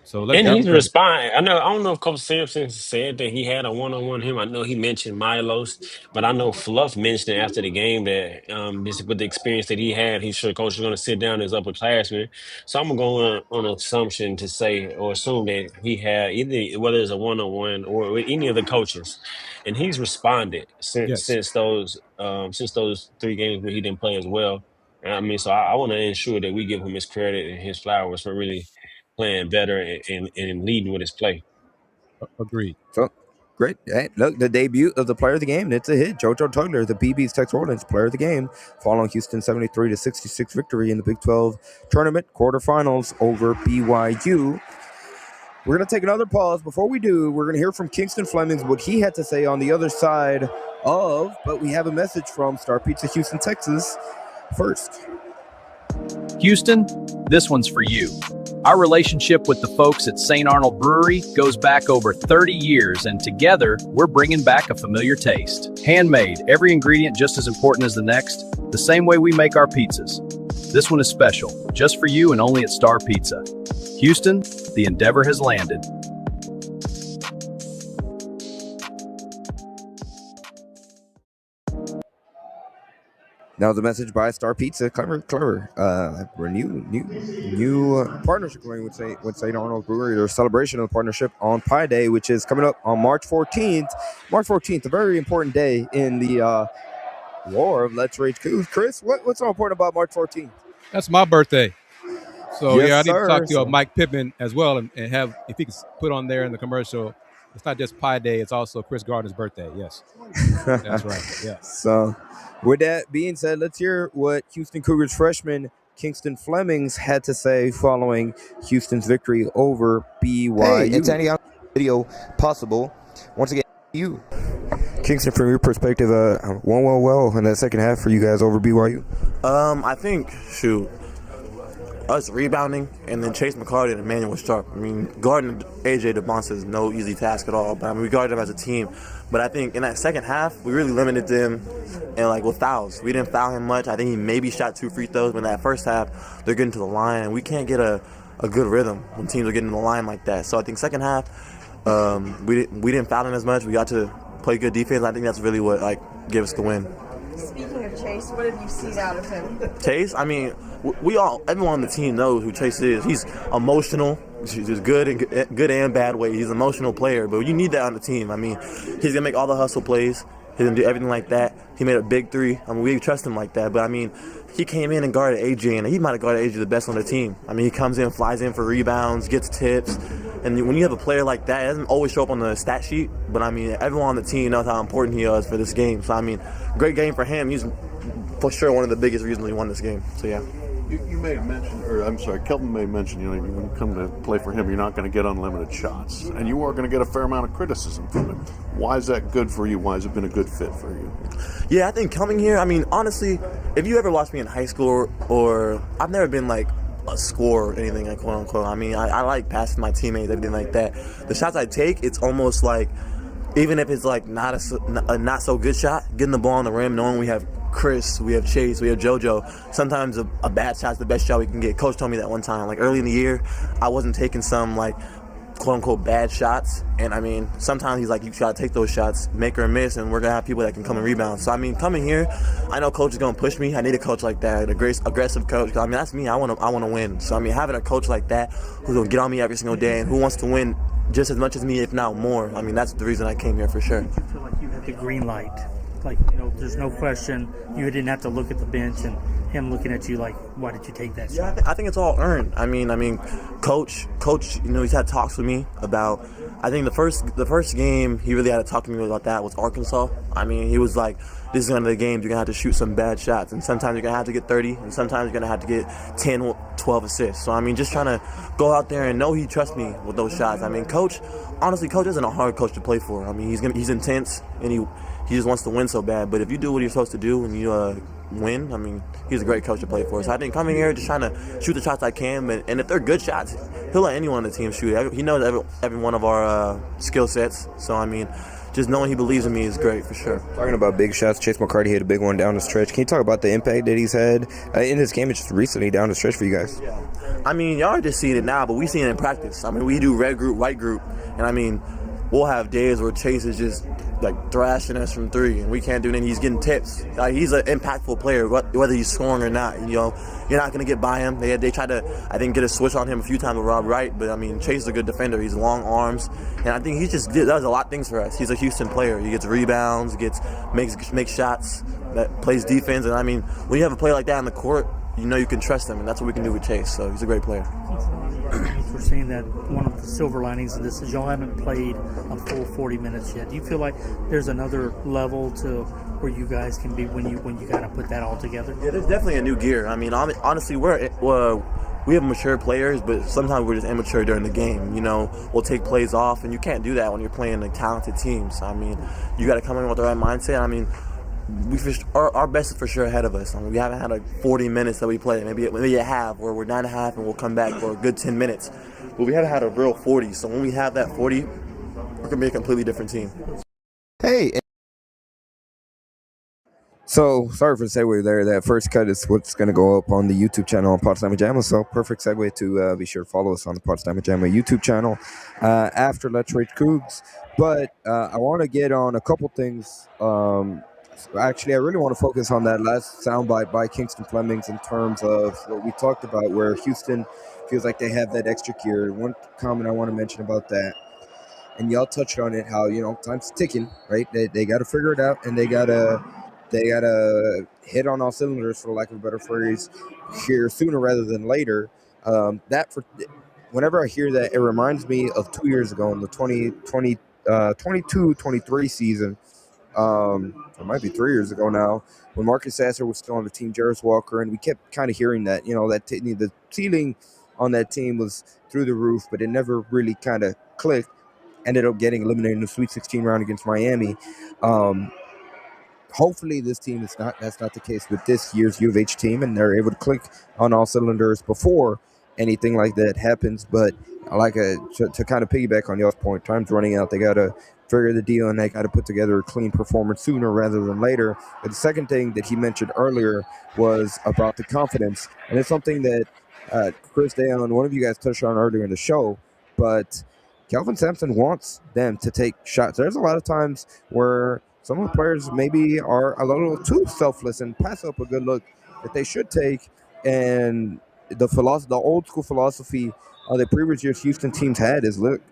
So And he's responding. I don't know if Coach Sampson said that he had a one-on-one with him. I know he mentioned Milos, but I know Fluff mentioned after the game that this with the experience that he had, he's sure Coach is going to sit down his upperclassmen. So I'm going to go on an assumption to say or assume that he had either, whether it's a one-on-one or with any of the coaches, and he's responded since those 3 games where he didn't play as well. And I mean, so I want to ensure that we give him his credit and his flowers for really playing better and leading with his play. Agreed. So great. Hey, look, the debut of the player of the game. It's a hit. JoJo Tugler, the BB's Texas Ordnance player of the game, following Houston's 73-66 victory in the Big 12 tournament quarterfinals over BYU. We're going to take another pause. Before we do, we're going to hear from Kingston Flemings what he had to say on the other side of, but we have a message from Star Pizza Houston, Texas first. Houston, this one's for you. Our relationship with the folks at St. Arnold Brewery goes back over 30 years, and together, we're bringing back a familiar taste. Handmade, every ingredient just as important as the next, the same way we make our pizzas. This one is special, just for you and only at Star Pizza. Houston, the Endeavor has landed. Now the message by Star Pizza, clever. We're new partnership going with St. Arnold Brewery. Their celebration of the partnership on Pi Day, which is coming up on March 14th. March 14th, a very important day in the war of Let's Rage Coogs. Kris, what's so important about March 14th? That's my birthday. So, yes, yeah, I need sir. to talk to Mike Pittman as well and have, if he could put on there in the commercial, it's not just Pi Day, it's also Kris Gardner's birthday. Yes. That's right. Yeah. So, with that being said, let's hear what Houston Cougars freshman Kingston Flemings had to say following Houston's victory over BYU. Hey, it's Andy Yanez. Video possible. Once again, you. Kingston, from your perspective, well in that second half for you guys over BYU? I think, us rebounding, and then Chase McCarty and Emmanuel Sharp. I mean, guarding AJ DeBonce is no easy task at all, but I mean, we guarded them as a team. But I think in that second half, we really limited them and like with fouls. We didn't foul him much. I think he maybe shot 2 free throws, but in that first half, they're getting to the line, and we can't get a good rhythm when teams are getting to the line like that. So I think second half, we didn't foul him as much. We got to play good defense. I think that's really what gave us the win. Speaking of Chase, what have you seen out of him? Chase, I mean, everyone on the team knows who Chase is. He's emotional. He's good and bad way. He's an emotional player, but you need that on the team. I mean, he's gonna make all the hustle plays. He's gonna do everything like that. He made a big 3. I mean, we trust him like that. But I mean, he came in and guarded AJ, and he might have guarded AJ the best on the team. I mean, he comes in, flies in for rebounds, gets tips, and when you have a player like that, it doesn't always show up on the stat sheet. But I mean, everyone on the team knows how important he is for this game. So I mean, great game for him. He's for sure one of the biggest reasons we won this game. So yeah. You may have mentioned, or I'm sorry, Kelton may have mentioned, when you come to play for him, you're not going to get unlimited shots. And you are going to get a fair amount of criticism from him. Why is that good for you? Why has it been a good fit for you? Yeah, I think coming here, I mean, honestly, if you ever watched me in high school or I've never been like a scorer or anything, like quote unquote. I mean, I like passing my teammates, everything like that. The shots I take, it's almost like, even if it's like not a not so good shot, getting the ball on the rim, knowing we have Kris, we have Chase, we have JoJo. Sometimes a bad shot's the best shot we can get. Coach told me that one time. Like early in the year, I wasn't taking some like quote unquote bad shots. And I mean, sometimes he's like, you gotta take those shots, make or miss, and we're gonna have people that can come and rebound. So I mean, coming here, I know coach is gonna push me. I need a coach like that, a great aggressive coach. 'Cause I mean, that's me. I wanna win. So I mean, having a coach like that who's gonna get on me every single day and who wants to win just as much as me, if not more. I mean, that's the reason I came here for sure. I feel like you had the green light. Like, there's no question. You didn't have to look at the bench and him looking at you like, why did you take that shot? Yeah, I think it's all earned. I mean, coach, he's had talks with me about, I think the first game he really had to talk to me about that was Arkansas. I mean, he was like, this is one of the games you're going to have to shoot some bad shots. And sometimes you're going to have to get 30, and sometimes you're going to have to get 10, 12 assists. So, I mean, just trying to go out there and know he trusts me with those shots. I mean, coach isn't a hard coach to play for. I mean, he's intense, and he just wants to win so bad. But if you do what you're supposed to do and you win, I mean, he's a great coach to play for. So I think coming here, just trying to shoot the shots I can. And if they're good shots, he'll let anyone on the team shoot. He knows every one of our skill sets. So, I mean, just knowing he believes in me is great for sure. Talking about big shots, Chase McCarty hit a big one down the stretch. Can you talk about the impact that he's had in this game just recently down the stretch for you guys? Yeah. I mean, y'all are just seeing it now, but we seen it in practice. I mean, we do red group, white group, and I mean, we'll have days where Chase is just like thrashing us from 3, and we can't do anything. He's getting tips. Like, he's an impactful player, whether he's scoring or not. You're not going to get by him. They tried to, I think, get a switch on him a few times with Rob Wright, but I mean, Chase is a good defender. He's long arms, and I think he just does a lot of things for us. He's a Houston player. He gets rebounds, makes shots, that plays defense, and I mean, when you have a player like that on the court, you can trust him, and that's what we can do with Chase. So he's a great player. We're seeing that one of the silver linings of this is y'all haven't played a full 40 minutes yet. Do you feel like there's another level to where you guys can be when you kind of put that all together? Yeah, there's definitely a new gear. I mean, honestly, we have mature players, but sometimes we're just immature during the game. We'll take plays off, and you can't do that when you're playing a talented team. So, I mean, you got to come in with the right mindset. I mean, our best is for sure ahead of us. I mean, we haven't had like 40 minutes that we play. Maybe a half, where we're 9.5 and we'll come back for a good 10 minutes. But we haven't had a real 40. So when we have that 40, we're going to be a completely different team. Hey. So, sorry for the segue there. That first cut is what's going to go up on the YouTube channel on Potsdamer Jamma. So, perfect segue to be sure to follow us on the Potsdamer Jamma YouTube channel after Let's Rage Coogs. But I want to get on a couple things. Actually, I really want to focus on that last soundbite by Kingston Flemings in terms of what we talked about, where Houston feels like they have that extra gear. One comment I want to mention about that, and y'all touched on it, how time's ticking, right? They got to figure it out, and they gotta hit on all cylinders, for lack of a better phrase, here sooner rather than later. Whenever I hear that, it reminds me of 2 years ago in the 22-23 season. It might be 3 years ago now, when Marcus Sasser was still on the team, Jarris Walker, and we kept kind of hearing that, the ceiling on that team was through the roof, but it never really kind of clicked. Ended up getting eliminated in the Sweet 16 round against Miami. hopefully this team that's not the case with this year's U of H team, and they're able to click on all cylinders before anything like that happens. But I like to kind of piggyback on y'all's point. Time's running out. They got to figure the deal, and they got to put together a clean performance sooner rather than later. But the second thing that he mentioned earlier was about the confidence, and it's something that Chris, Dayon, one of you guys touched on earlier in the show, but Kelvin Sampson wants them to take shots. There's a lot of times where some of the players maybe are a little too selfless and pass up a good look that they should take. And the old school philosophy the previous year's Houston teams had is, look,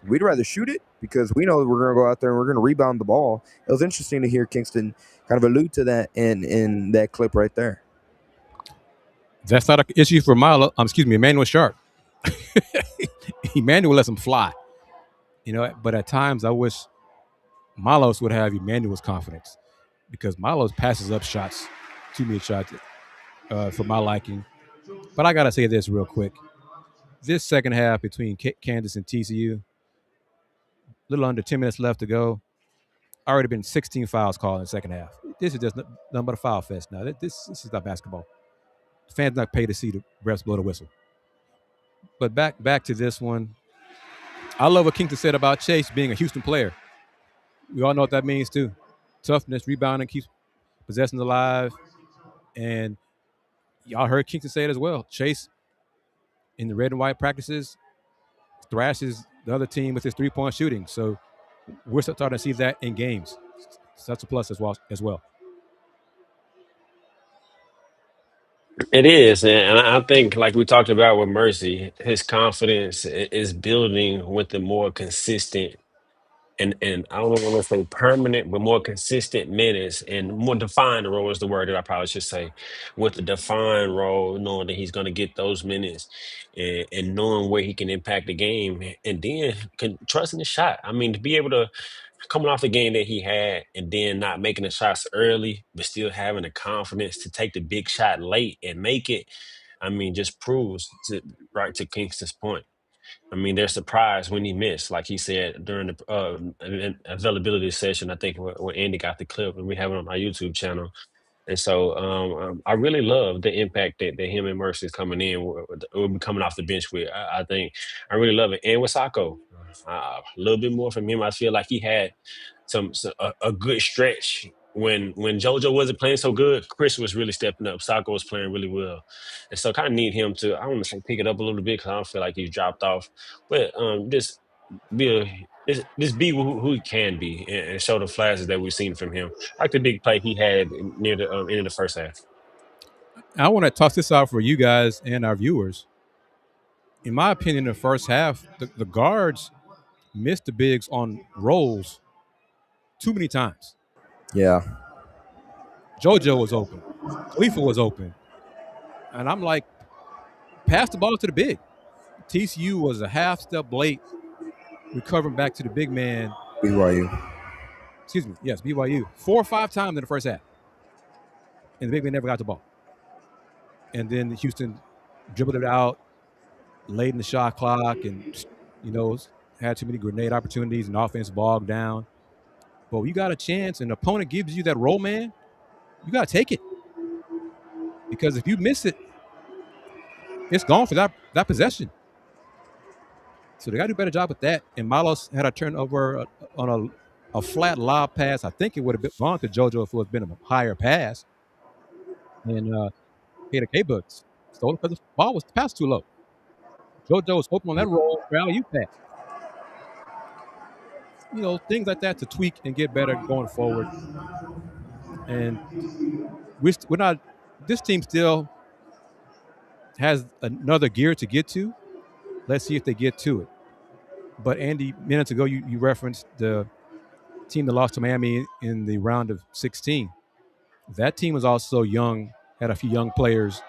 we'd rather shoot it because we know that we're going to go out there and we're going to rebound the ball. It was interesting to hear Kingston kind of allude to that in that clip right there. That's not an issue for Emmanuel Sharp. Emmanuel lets him fly. But at times I wish Milos would have Emmanuel's confidence, because Milos passes up shots, too many shots for my liking. But I got to say this real quick. This second half between Kansas and TCU, a little under 10 minutes left to go, already been 16 fouls called in the second half. This is just nothing but a foul fest now. This is not basketball. The fans not paid to see the refs blow the whistle. But back to this one. I love what Kingston said about Chase being a Houston player. We all know what that means too. Toughness, rebounding, keeps possession alive. And y'all heard Kingston say it as well. Chase, in the red and white practices, thrashes the other team with his three-point shooting. So we're starting to see that in games. So that's a plus as well. It is, and I think, like we talked about with Mercy, his confidence is building with the more consistent and I don't want to say permanent, but more consistent minutes and more defined role is the word that I probably should say. With the defined role, knowing that he's going to get those minutes and knowing where he can impact the game, and then trusting the shot. I mean, to be able to coming off the game that he had and then not making the shots early, but still having the confidence to take the big shot late and make it, I mean, just proves right to Kingston's point. I mean, they're surprised when he missed, like he said during the availability session. I think when Andy got the clip, and we have it on our YouTube channel. And so I really love the impact that him and Mercy is coming in, will be coming off the bench with. I think I really love it. And with Sacco, a little bit more from him. I feel like he had a good stretch when JoJo wasn't playing so good. Kris was really stepping up. Sacco was playing really well, and so kind of need him to, I want to say, pick it up a little bit, because I don't feel like he's dropped off. But just be who he can be and show the flashes that we've seen from him, like the big play he had near the end of the first half. I want to toss this out for you guys and our viewers. In my opinion, in the first half, the guards missed the bigs on rolls too many times. Yeah. JoJo was open. Khalifa was open. And I'm like, pass the ball to the big. TCU was a half step late recovering back to the big man. BYU. Excuse me. Yes, BYU. 4 or 5 times in the first half. And the big man never got the ball. And then Houston dribbled it out late in the shot clock and, had too many grenade opportunities and offense bogged down. But you got a chance and the opponent gives you that roll man, you got to take it. Because if you miss it, it's gone for that possession. So they got to do a better job with that. And Milos had a turnover on a flat lob pass. I think it would have gone to JoJo if it had been a higher pass. And he had a K-Bucks. Stole it because the ball was passed too low. JoJo was open on that roll for alley-oop pass. Things like that to tweak and get better going forward. And we're not. This team still has another gear to get to. Let's see if they get to it. But Andy, minutes ago, you referenced the team that lost to Miami in the round of 16. That team was also young, had a few young players,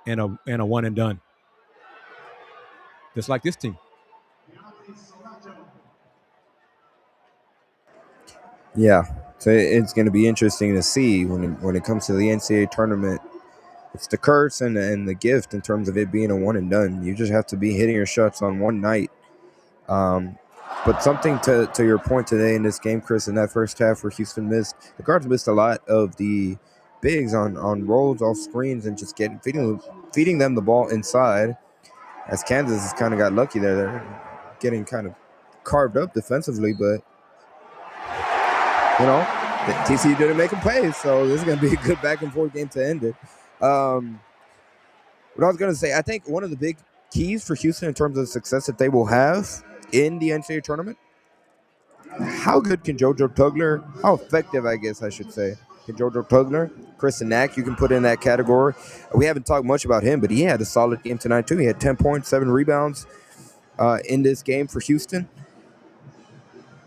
and a one and done. Just like this team. Yeah, so it's going to be interesting to see when it comes to the NCAA tournament. It's the curse and the gift in terms of it being a one and done. You just have to be hitting your shots on one night. But something to your point today in this game, Kris, in that first half where Houston missed, the Guards missed a lot of the bigs on rolls off screens and just feeding them the ball inside. As Kansas has kind of got lucky there. They're getting kind of carved up defensively, but the TCU didn't make them pay, so this is going to be a good back and forth game to end it. What I was going to say, I think one of the big keys for Houston in terms of the success that they will have in the NCAA tournament, how good can JoJo Tugler, how effective, I guess I should say, can JoJo Tugler, Chris Nack, you can put in that category. We haven't talked much about him, but he had a solid game tonight too. He had 10 points, 7 rebounds in this game for Houston.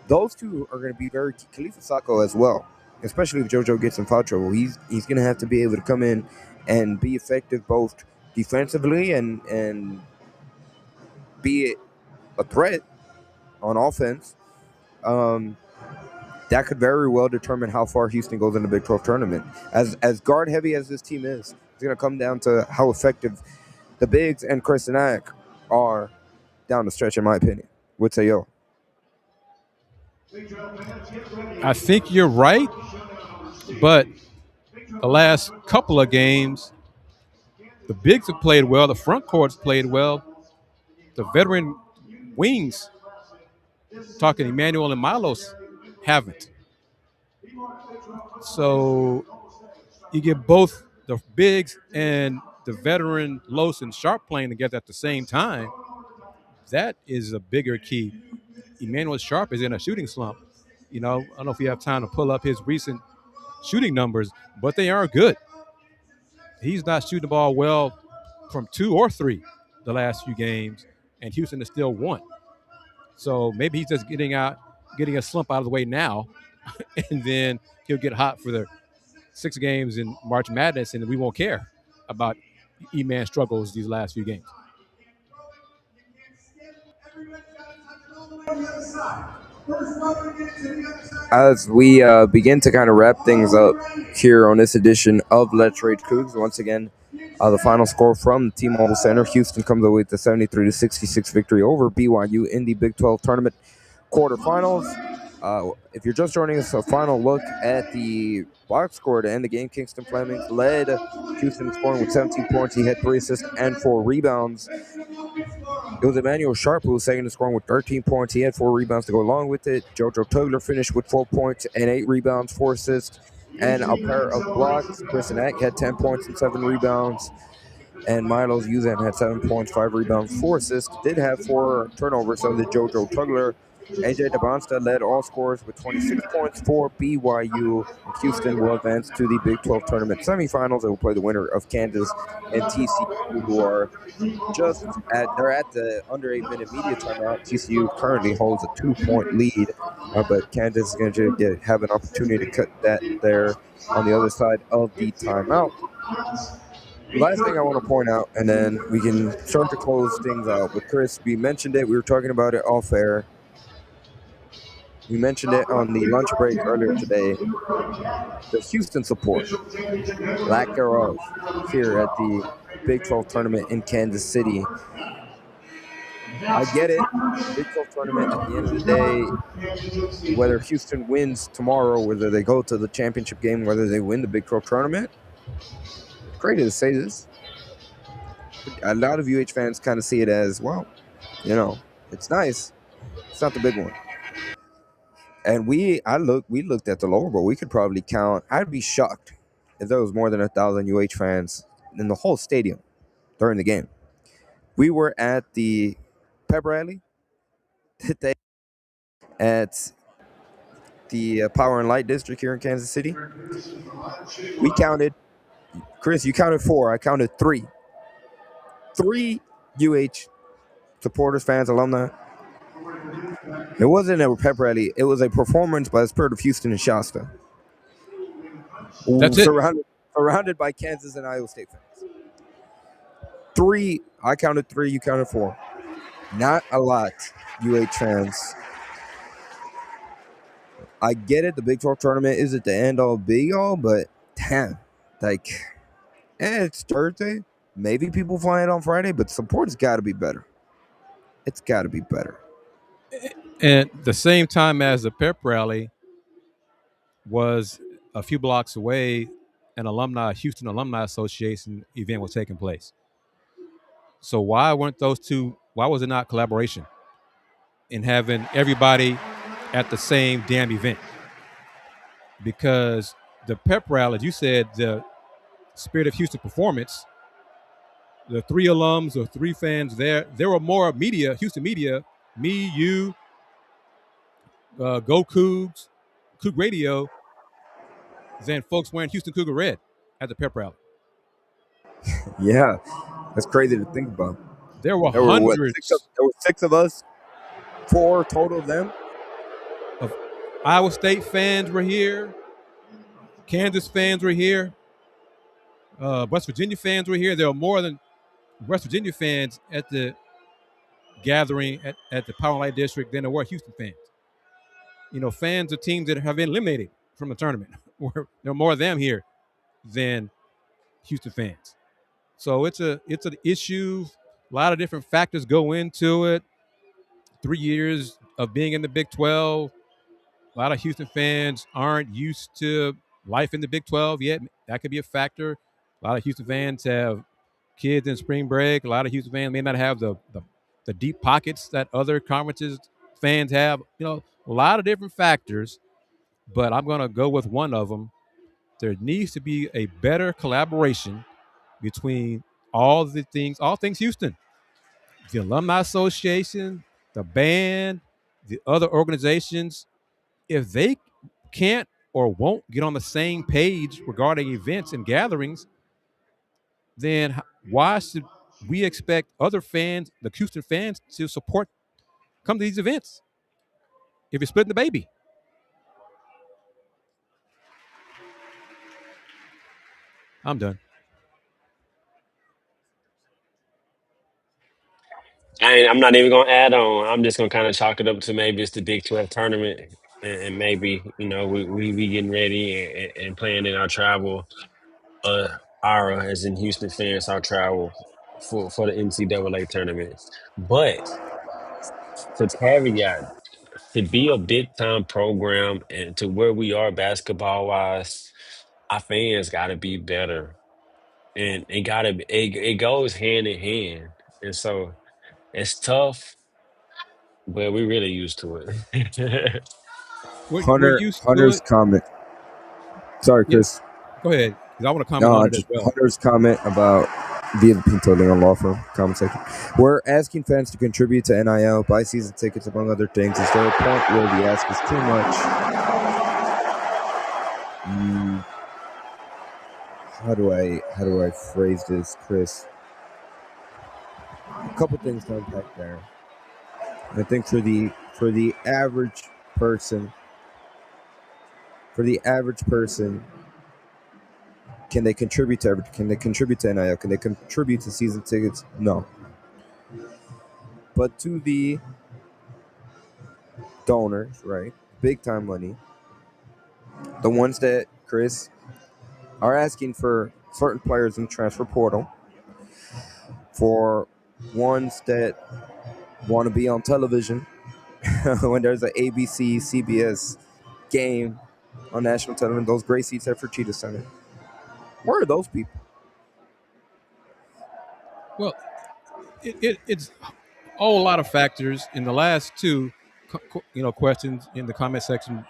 Those two are going to be very key. Khalifa Sacco as well, especially if JoJo gets in foul trouble. He's going to have to be able to come in and be effective both defensively and be a threat on offense. That could very well determine how far Houston goes in the Big 12 tournament. As guard heavy as this team is, it's going to come down to how effective the bigs and Chris Nack are down the stretch, in my opinion. Would say yo. I think you're right, but the last couple of games, the bigs have played well, the front court's played well, the veteran wings, talking Emmanuel and Milos, haven't. So you get both the bigs and the veteran Los and Sharp playing together at the same time. That is a bigger key. Emmanuel Sharp is in a shooting slump. I don't know if you have time to pull up his recent shooting numbers, but they are good. He's not shooting the ball well from 2 or 3 the last few games, and Houston has still won. So maybe he's just getting a slump out of the way now, and then he'll get hot for the 6 games in March Madness, and we won't care about E-Man struggles these last few games. As we begin to kind of wrap things up here on this edition of Let's Rage Coogs, once again, the final score from the T-Mobile Center, Houston comes away with the 73-66 victory over BYU in the Big 12 tournament quarterfinals. If you're just joining us, a final look at the box score to end the game. Kingston Fleming led Houston scoring with 17 points. He had 3 assists and 4 rebounds. It was Emmanuel Sharp who was second in scoring with 13 points. He had 4 rebounds to go along with it. JoJo Tugler finished with 12 points and 8 rebounds, 4 assists, and a pair of blocks. Chris Nack had 10 points and 7 rebounds. And Milos Uzan had 7 points, 5 rebounds, 4 assists. Did have 4 turnovers, so did JoJo Tugler. AJ DeBonsta led all scorers with 26 points for BYU. Houston will advance to the Big 12 tournament semifinals. They will play the winner of Kansas and TCU, who are they're at the under 8-minute media timeout. TCU currently holds a 2-point lead, but Kansas is going to have an opportunity to cut that there on the other side of the timeout. Last thing I want to point out, and then we can start to close things out. But Kris, we mentioned it. We were talking about it off air. We mentioned it on the lunch break earlier today. The Houston support, lack thereof, here at the Big 12 tournament in Kansas City. I get it. Big 12 tournament, at the end of the day, whether Houston wins tomorrow, whether they go to the championship game, whether they win the Big 12 tournament, it's crazy to say this. A lot of UH fans kind of see it as, well, it's nice. It's not the big one. And we looked at the lower bowl. We could probably count. I'd be shocked if there was more than 1,000 UH fans in the whole stadium during the game. We were at the pep rally today at the Power and Light District here in Kansas City. We counted. Kris, you counted 4. I counted 3. 3 UH supporters, fans, alumni. It wasn't a pep rally. It was a performance by the Spirit of Houston and Shasta. That's it. Surrounded by Kansas and Iowa State fans. 3. I counted 3. You counted 4. Not a lot, UH fans. I get it. The Big 12 tournament isn't the end-all, be-all, but damn, it's Thursday. Maybe people fly it on Friday, but support's got to be better. It's got to be better. And the same time as the pep rally was a few blocks away, an Houston Alumni Association event was taking place. So why was it not collaboration in having everybody at the same damn event? Because the pep rally, as you said, the Spirit of Houston performance, the 3 alums or 3 fans there were more media, Houston media, me, you, Go Cougs, Coug Radio, than folks wearing Houston Cougar red at the pep rally. Yeah, that's crazy to think about. There were hundreds. There were 6 of us, 4 total of them. Of Iowa State fans were here. Kansas fans were here. West Virginia fans were here. There were more than West Virginia fans at the gathering at the Power Light District than there were Houston fans. You know, fans of teams that have been eliminated from the tournament. There are more of them here than Houston fans. So it's an issue. A lot of different factors go into it. 3 years of being in the Big 12. A lot of Houston fans aren't used to life in the Big 12 yet. That could be a factor. A lot of Houston fans have kids in spring break. A lot of Houston fans may not have the deep pockets that other conferences fans have. You know, a lot of different factors, but I'm going to go with one of them. There needs to be a better collaboration between all things Houston. The Alumni Association, the band, the other organizations. If they can't or won't get on the same page regarding events and gatherings, then why should we expect other fans, the Houston fans, to come to these events if you're splitting the baby? I'm done. I'm not even gonna add on. I'm just gonna kind of chalk it up to maybe it's the Big 12 tournament, and maybe we getting ready and planning our travel. Our as in Houston fans, our travel for the NCAA tournament. But to caveat, to be a big time program and to where we are basketball wise, our fans got to be better, and it goes hand in hand, and so it's tough, but we're really used to it. We're used to Hunter's it. comment. Sorry, Yeah, Chris. go ahead, because I want to comment on it as well. Hunter's comment about via the Pinto Leon Law Firm comment section. We're asking fans to contribute to NIL, buy season tickets, among other things. Is there a point where the ask is too much? How do I phrase this, Chris? A couple things to unpack there. I think for the average person, can they contribute to everything? Can they contribute to NIL? Can they contribute to season tickets? No. But to the donors, right? Big time money. The ones that, Chris, are asking for certain players in the transfer portal. For ones that want to be on television when there's an ABC, CBS game on national television, those great seats at Fertitta Center. Where are those people? Well, it's a whole lot of factors. In the last 2, questions in the comment section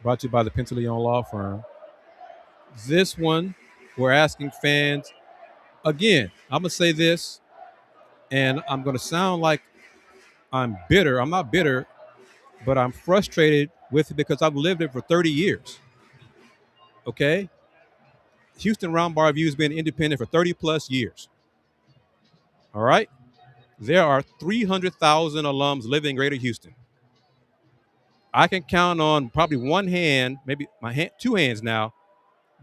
brought to you by the Pinto Leon Law Firm. This one, we're asking fans, again, I'm going to say this, and I'm going to sound like I'm bitter. I'm not bitter, but I'm frustrated with it because I've lived it for 30 years. Okay? Houston Round Bar Review has been independent for 30 plus years. All right? There are 300,000 alums living in Greater Houston. I can count on probably one hand, maybe two hands now,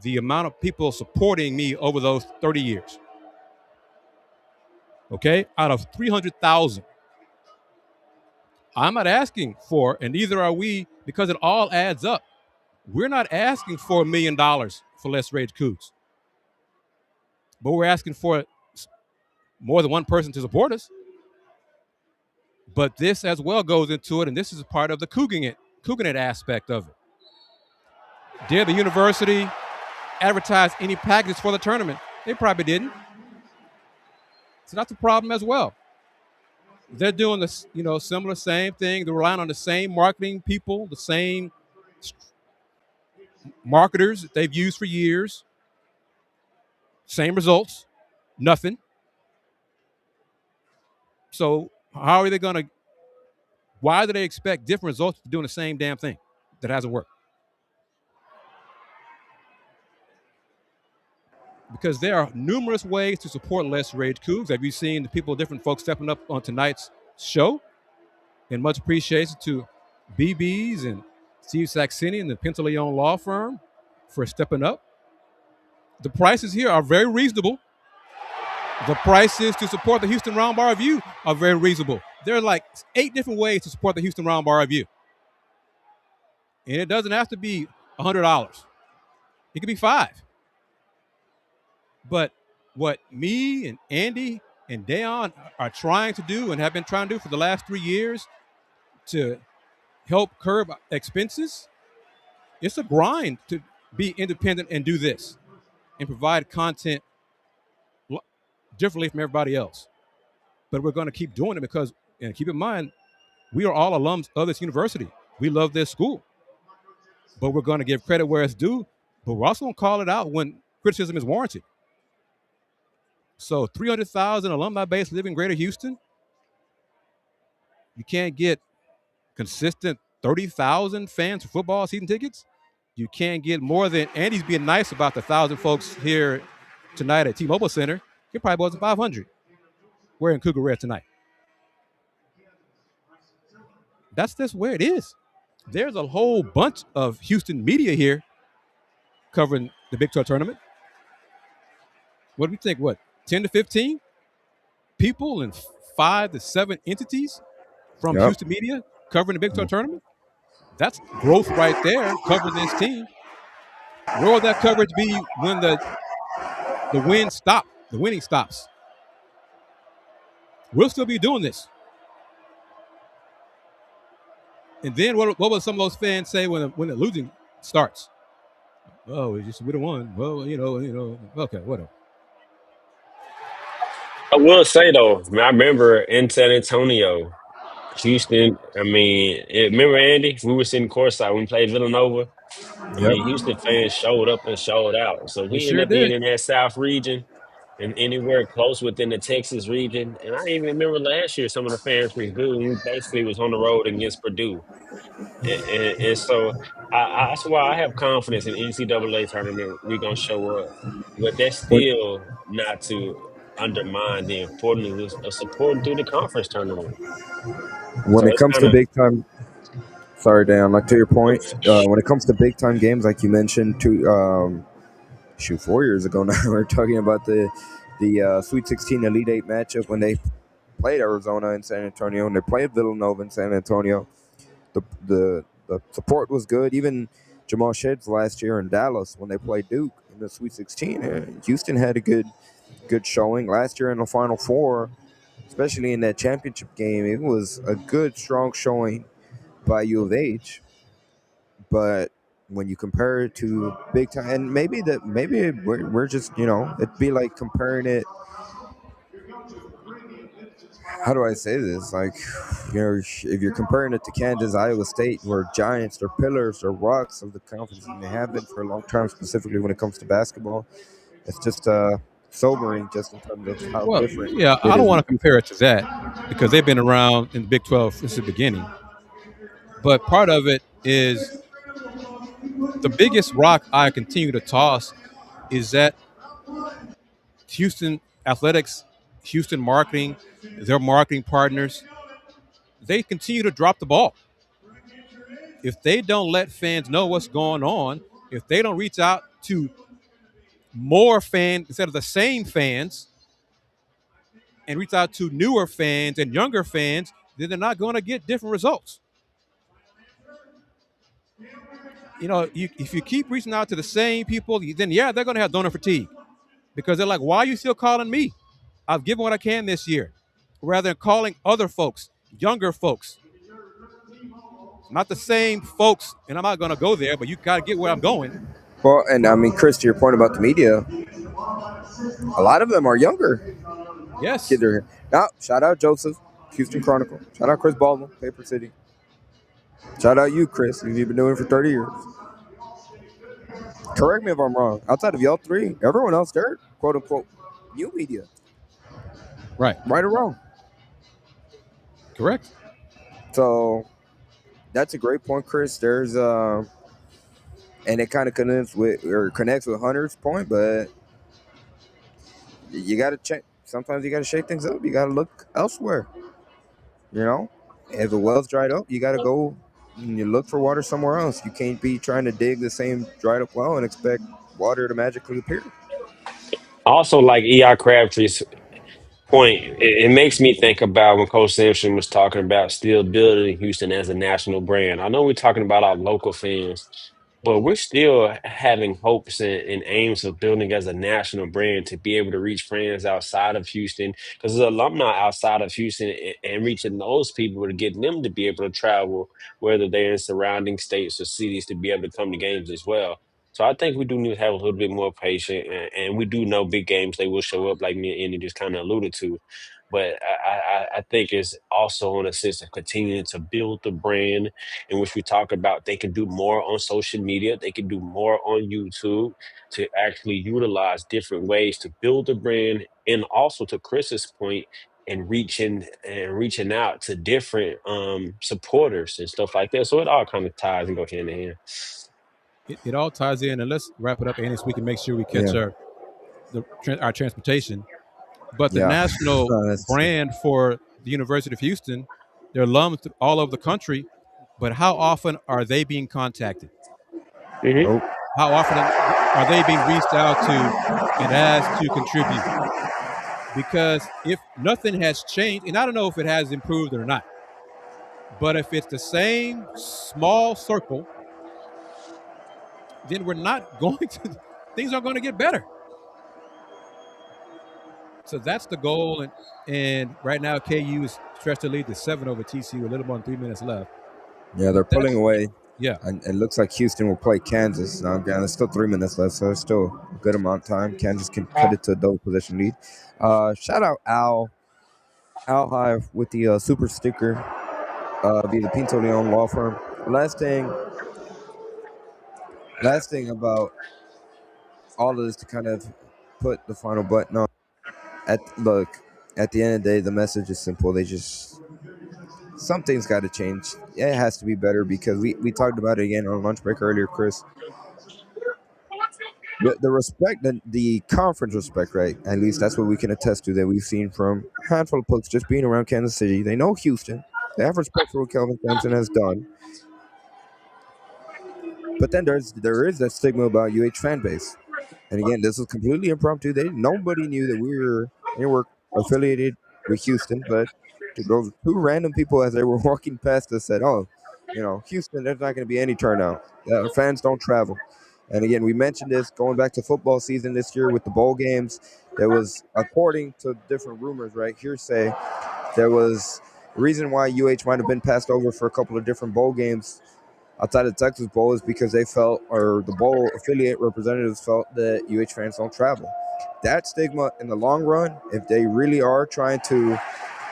the amount of people supporting me over those 30 years. Okay? Out of 300,000. I'm not asking for, and neither are we, because it all adds up. We're not asking for $1 million for less Rage Coogs. But we're asking for more than one person to support us. But this as well goes into it, and this is part of the Cougar aspect of it. Did the university advertise any packages for the tournament? They probably didn't. So that's a problem as well. They're doing this, similar same thing. They're relying on the same marketing people, the same marketers that they've used for years. Same results, nothing. So how are they going to? Why do they expect different results for doing the same damn thing that hasn't worked? Because there are numerous ways to support less Rage Coogs. Have you seen the different folks stepping up on tonight's show? And much appreciation to BB's and Steve Saxenian and the Pantaleon Law Firm for stepping up. The prices here are very reasonable. The prices to support the Houston Round Bar Review are very reasonable. There are like 8 different ways to support the Houston Round Bar Review. And it doesn't have to be $100. It could be $5. But what me and Andy and Dayon are trying to do and have been trying to do for the last 3 years to help curb expenses, it's a grind to be independent and do this and provide content differently from everybody else. But we're going to keep doing it because, and keep in mind, we are all alums of this university. We love this school. But we're going to give credit where it's due, but we're also going to call it out when criticism is warranted. So 300,000 alumni base live in Greater Houston. You can't get consistent 30,000 fans for football season tickets. You can't get more than, Andy's being nice about the 1,000 folks here tonight at T-Mobile Center. It probably wasn't 500. We're in Cougar Red tonight. That's just where it is. There's a whole bunch of Houston media here covering the Big 12 tournament. What do we think? 10 to 15 people and 5 to 7 entities from Houston media covering the Big 12 tournament? That's growth right there, covering this team. Where will that coverage be when the winning stops? We'll still be doing this. And then what will some of those fans say when the losing starts? Oh, we just would have won. Well, okay, whatever. I will say though, I remember in San Antonio, Houston. Remember Andy? We were sitting courtside when we played Villanova. Houston fans showed up and showed out. So we ended up being in that South region and anywhere close within the Texas region. And I even remember last year some of the fans were good. We basically was on the road against Purdue. And so that's why I have confidence in NCAA tournament. We're going to show up. But that's still not to undermine the importance of supporting through the conference tournament. When it comes to big time, sorry, Dan, like to your point, when it comes to big time games, like you mentioned, 4 years ago now, we were talking about the Sweet 16 Elite 8 matchup when they played Arizona in San Antonio and they played Villanova in San Antonio. The support was good. Even Jamal Shed's last year in Dallas when they played Duke in the Sweet 16. Houston had a good showing last year in the Final Four, especially in that championship game. It was a good, strong showing by U of H. But when you compare it to big time, and maybe we're just, it'd be like comparing it. How do I say this? Like, if you're comparing it to Kansas, Iowa State, where giants, they're pillars, they're rocks of the conference, and they have been for a long time, specifically when it comes to basketball. It's just sobering just in terms of how different. Yeah, I don't want to compare it to that because they've been around in the Big 12 since the beginning. But part of it is the biggest rock I continue to toss is that Houston athletics, Houston marketing, their marketing partners, they continue to drop the ball. If they don't let fans know what's going on, if they don't reach out to more fans instead of the same fans and reach out to newer fans and younger fans, then they're not going to get different results. If you keep reaching out to the same people, then they're going to have donor fatigue because they're like, why are you still calling me? I've given what I can this year. Rather than calling other folks, younger folks. Not the same folks, and I'm not going to go there, but you got to get where I'm going. Well, and I mean, Kris, to your point about the media, a lot of them are younger. Yes. Kids are here. Now, shout out Joseph, Houston Chronicle. Shout out Chris Baldwin, Paper City. Shout out you, Kris. You've been doing it for 30 years. Correct me if I'm wrong. Outside of y'all three, everyone else, they're quote unquote new media. Right. Right or wrong. Correct. So that's a great point, Kris. There's and it kind of connects with Hunter's point, but you got to check. Sometimes you got to shake things up. You got to look elsewhere. You know, if the well's dried up, you got to go and you look for water somewhere else. You can't be trying to dig the same dried up well and expect water to magically appear. Also, like E.R. Crabtree's point, it makes me think about when Coach Sampson was talking about still building Houston as a national brand. I know we're talking about our local fans, but we're still having hopes and aims of building as a national brand to be able to reach fans outside of Houston, because the alumni outside of Houston and reaching those people to get them to be able to travel, whether they're in surrounding states or cities, to be able to come to games as well. So I think we do need to have a little bit more patience, and we do know big games, they will show up, like me and Andy just kind of alluded to. But I think it's also in a sense of continuing to build the brand, in which we talk about they can do more on social media, they can do more on YouTube to actually utilize different ways to build the brand, and also to Kris's point, and reaching out to different supporters and stuff like that. So it all kind of ties and go hand in hand. It all ties in, and let's wrap it up, Andy, so we can make sure we catch our transportation. But the national brand for the University of Houston, they're alums all over the country, but how often are they being contacted? Mm-hmm. How often are they being reached out to and asked to contribute? Because if nothing has changed, and I don't know if it has improved or not, but if it's the same small circle, then we're not going to, things aren't going to get better. So that's the goal. And right now, KU is stretched to lead to 7 over TCU, a little more than 3 minutes left. Yeah, they're pulling away. Yeah. And it looks like Houston will play Kansas. Now, again, there's still 3 minutes left, so there's still a good amount of time. Kansas can cut it to a double position lead. Shout out Al Hive with the super sticker via the Pinto Leon law firm. Last thing about all of this to kind of put the final button on. At the end of the day, the message is simple. Something's got to change. It has to be better, because we talked about it again on lunch break earlier, Kris. The respect, the conference respect, right? At least that's what we can attest to, that we've seen from a handful of folks just being around Kansas City. They know Houston. They have respect for what Kelvin Sampson has done. But then there is that stigma about UH fan base. And again, this was completely impromptu. Nobody knew that we were affiliated with Houston, but those two random people, as they were walking past us, said, "Oh, Houston, there's not going to be any turnout. Fans don't travel." And again, we mentioned this going back to football season this year with the bowl games. There was, according to different rumors, right, hearsay, there was a reason why UH might have been passed over for a couple of different bowl games outside of Texas Bowl, is because they felt, or the bowl affiliate representatives felt, that UH fans don't travel. That stigma in the long run, if they really are trying to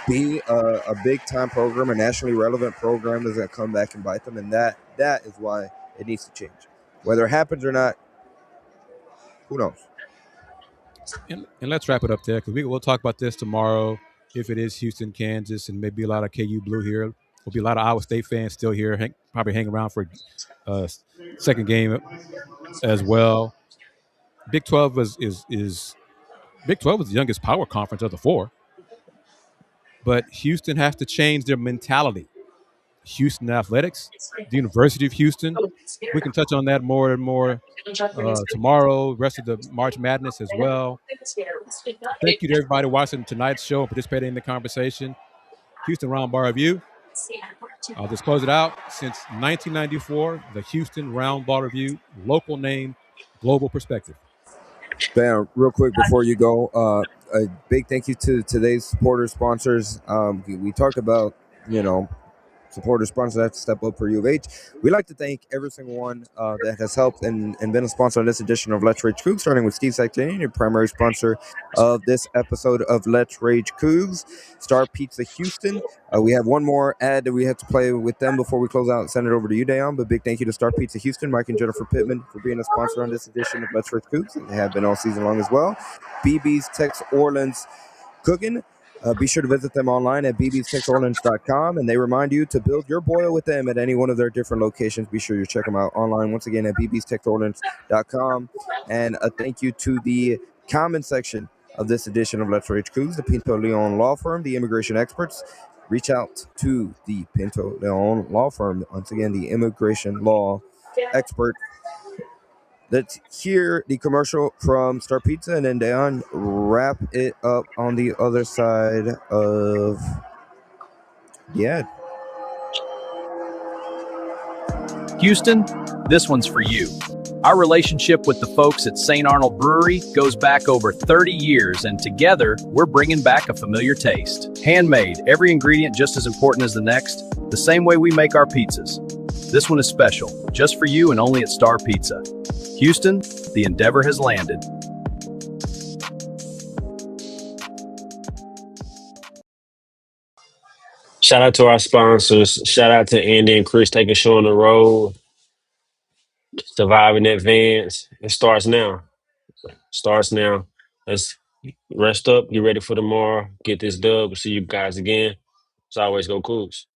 be a big-time program, a nationally relevant program, is going to come back and bite them, and that is why it needs to change. Whether it happens or not, who knows? And let's wrap it up there, because we'll talk about this tomorrow. If it is Houston, Kansas, and maybe a lot of KU Blue here, there'll be a lot of Iowa State fans still here, probably hang around for second game as well. Big 12 is Big 12 is the youngest power conference of the 4, but Houston has to change their mentality. Houston Athletics, the University of Houston. We can touch on that more and more tomorrow, rest of the March Madness as well. Thank you to everybody watching tonight's show and participating in the conversation. Houston Round Bar Review. I'll just close it out. Since 1994, the Houston Round Bar Review, local name, global perspective. Bam, real quick before you go, a big thank you to today's supporters, sponsors. We talked about supporters, sponsors that have to step up for U of H. We'd like to thank every single one that has helped and been a sponsor on this edition of Let's Rage Coogs, starting with Steve Saxenian, your primary sponsor of this episode of Let's Rage Coogs. Star Pizza Houston. We have one more ad that we have to play with them before we close out and send it over to you, Dayon. But big thank you to Star Pizza Houston, Mike and Jennifer Pittman, for being a sponsor on this edition of Let's Rage Coogs. They have been all season long as well. BB's Tex Orleans Cooking. Be sure to visit them online at bbstexorleans.com, and they remind you to build your boil with them at any one of their different locations. Be sure you check them out online once again at bbstexorleans.com. And a thank you to the comment section of this edition of Let's Rage Coogs, the Pinto Leon Law Firm, the immigration experts. Reach out to the Pinto Leon Law Firm. Once again, the immigration law expert. Let's hear the commercial from Star Pizza, and then Dayon wrap it up on the other side of the ad. Houston, this one's for you. Our relationship with the folks at St. Arnold Brewery goes back over 30 years, and together, we're bringing back a familiar taste. Handmade, every ingredient just as important as the next, the same way we make our pizzas. This one is special, just for you and only at Star Pizza. Houston, the Endeavor has landed. Shout out to our sponsors. Shout out to Andy and Kris taking show on the road. Surviving Advance. It starts now. Let's rest up, get ready for tomorrow, get this dub. We'll see you guys again. As always, go Cougs.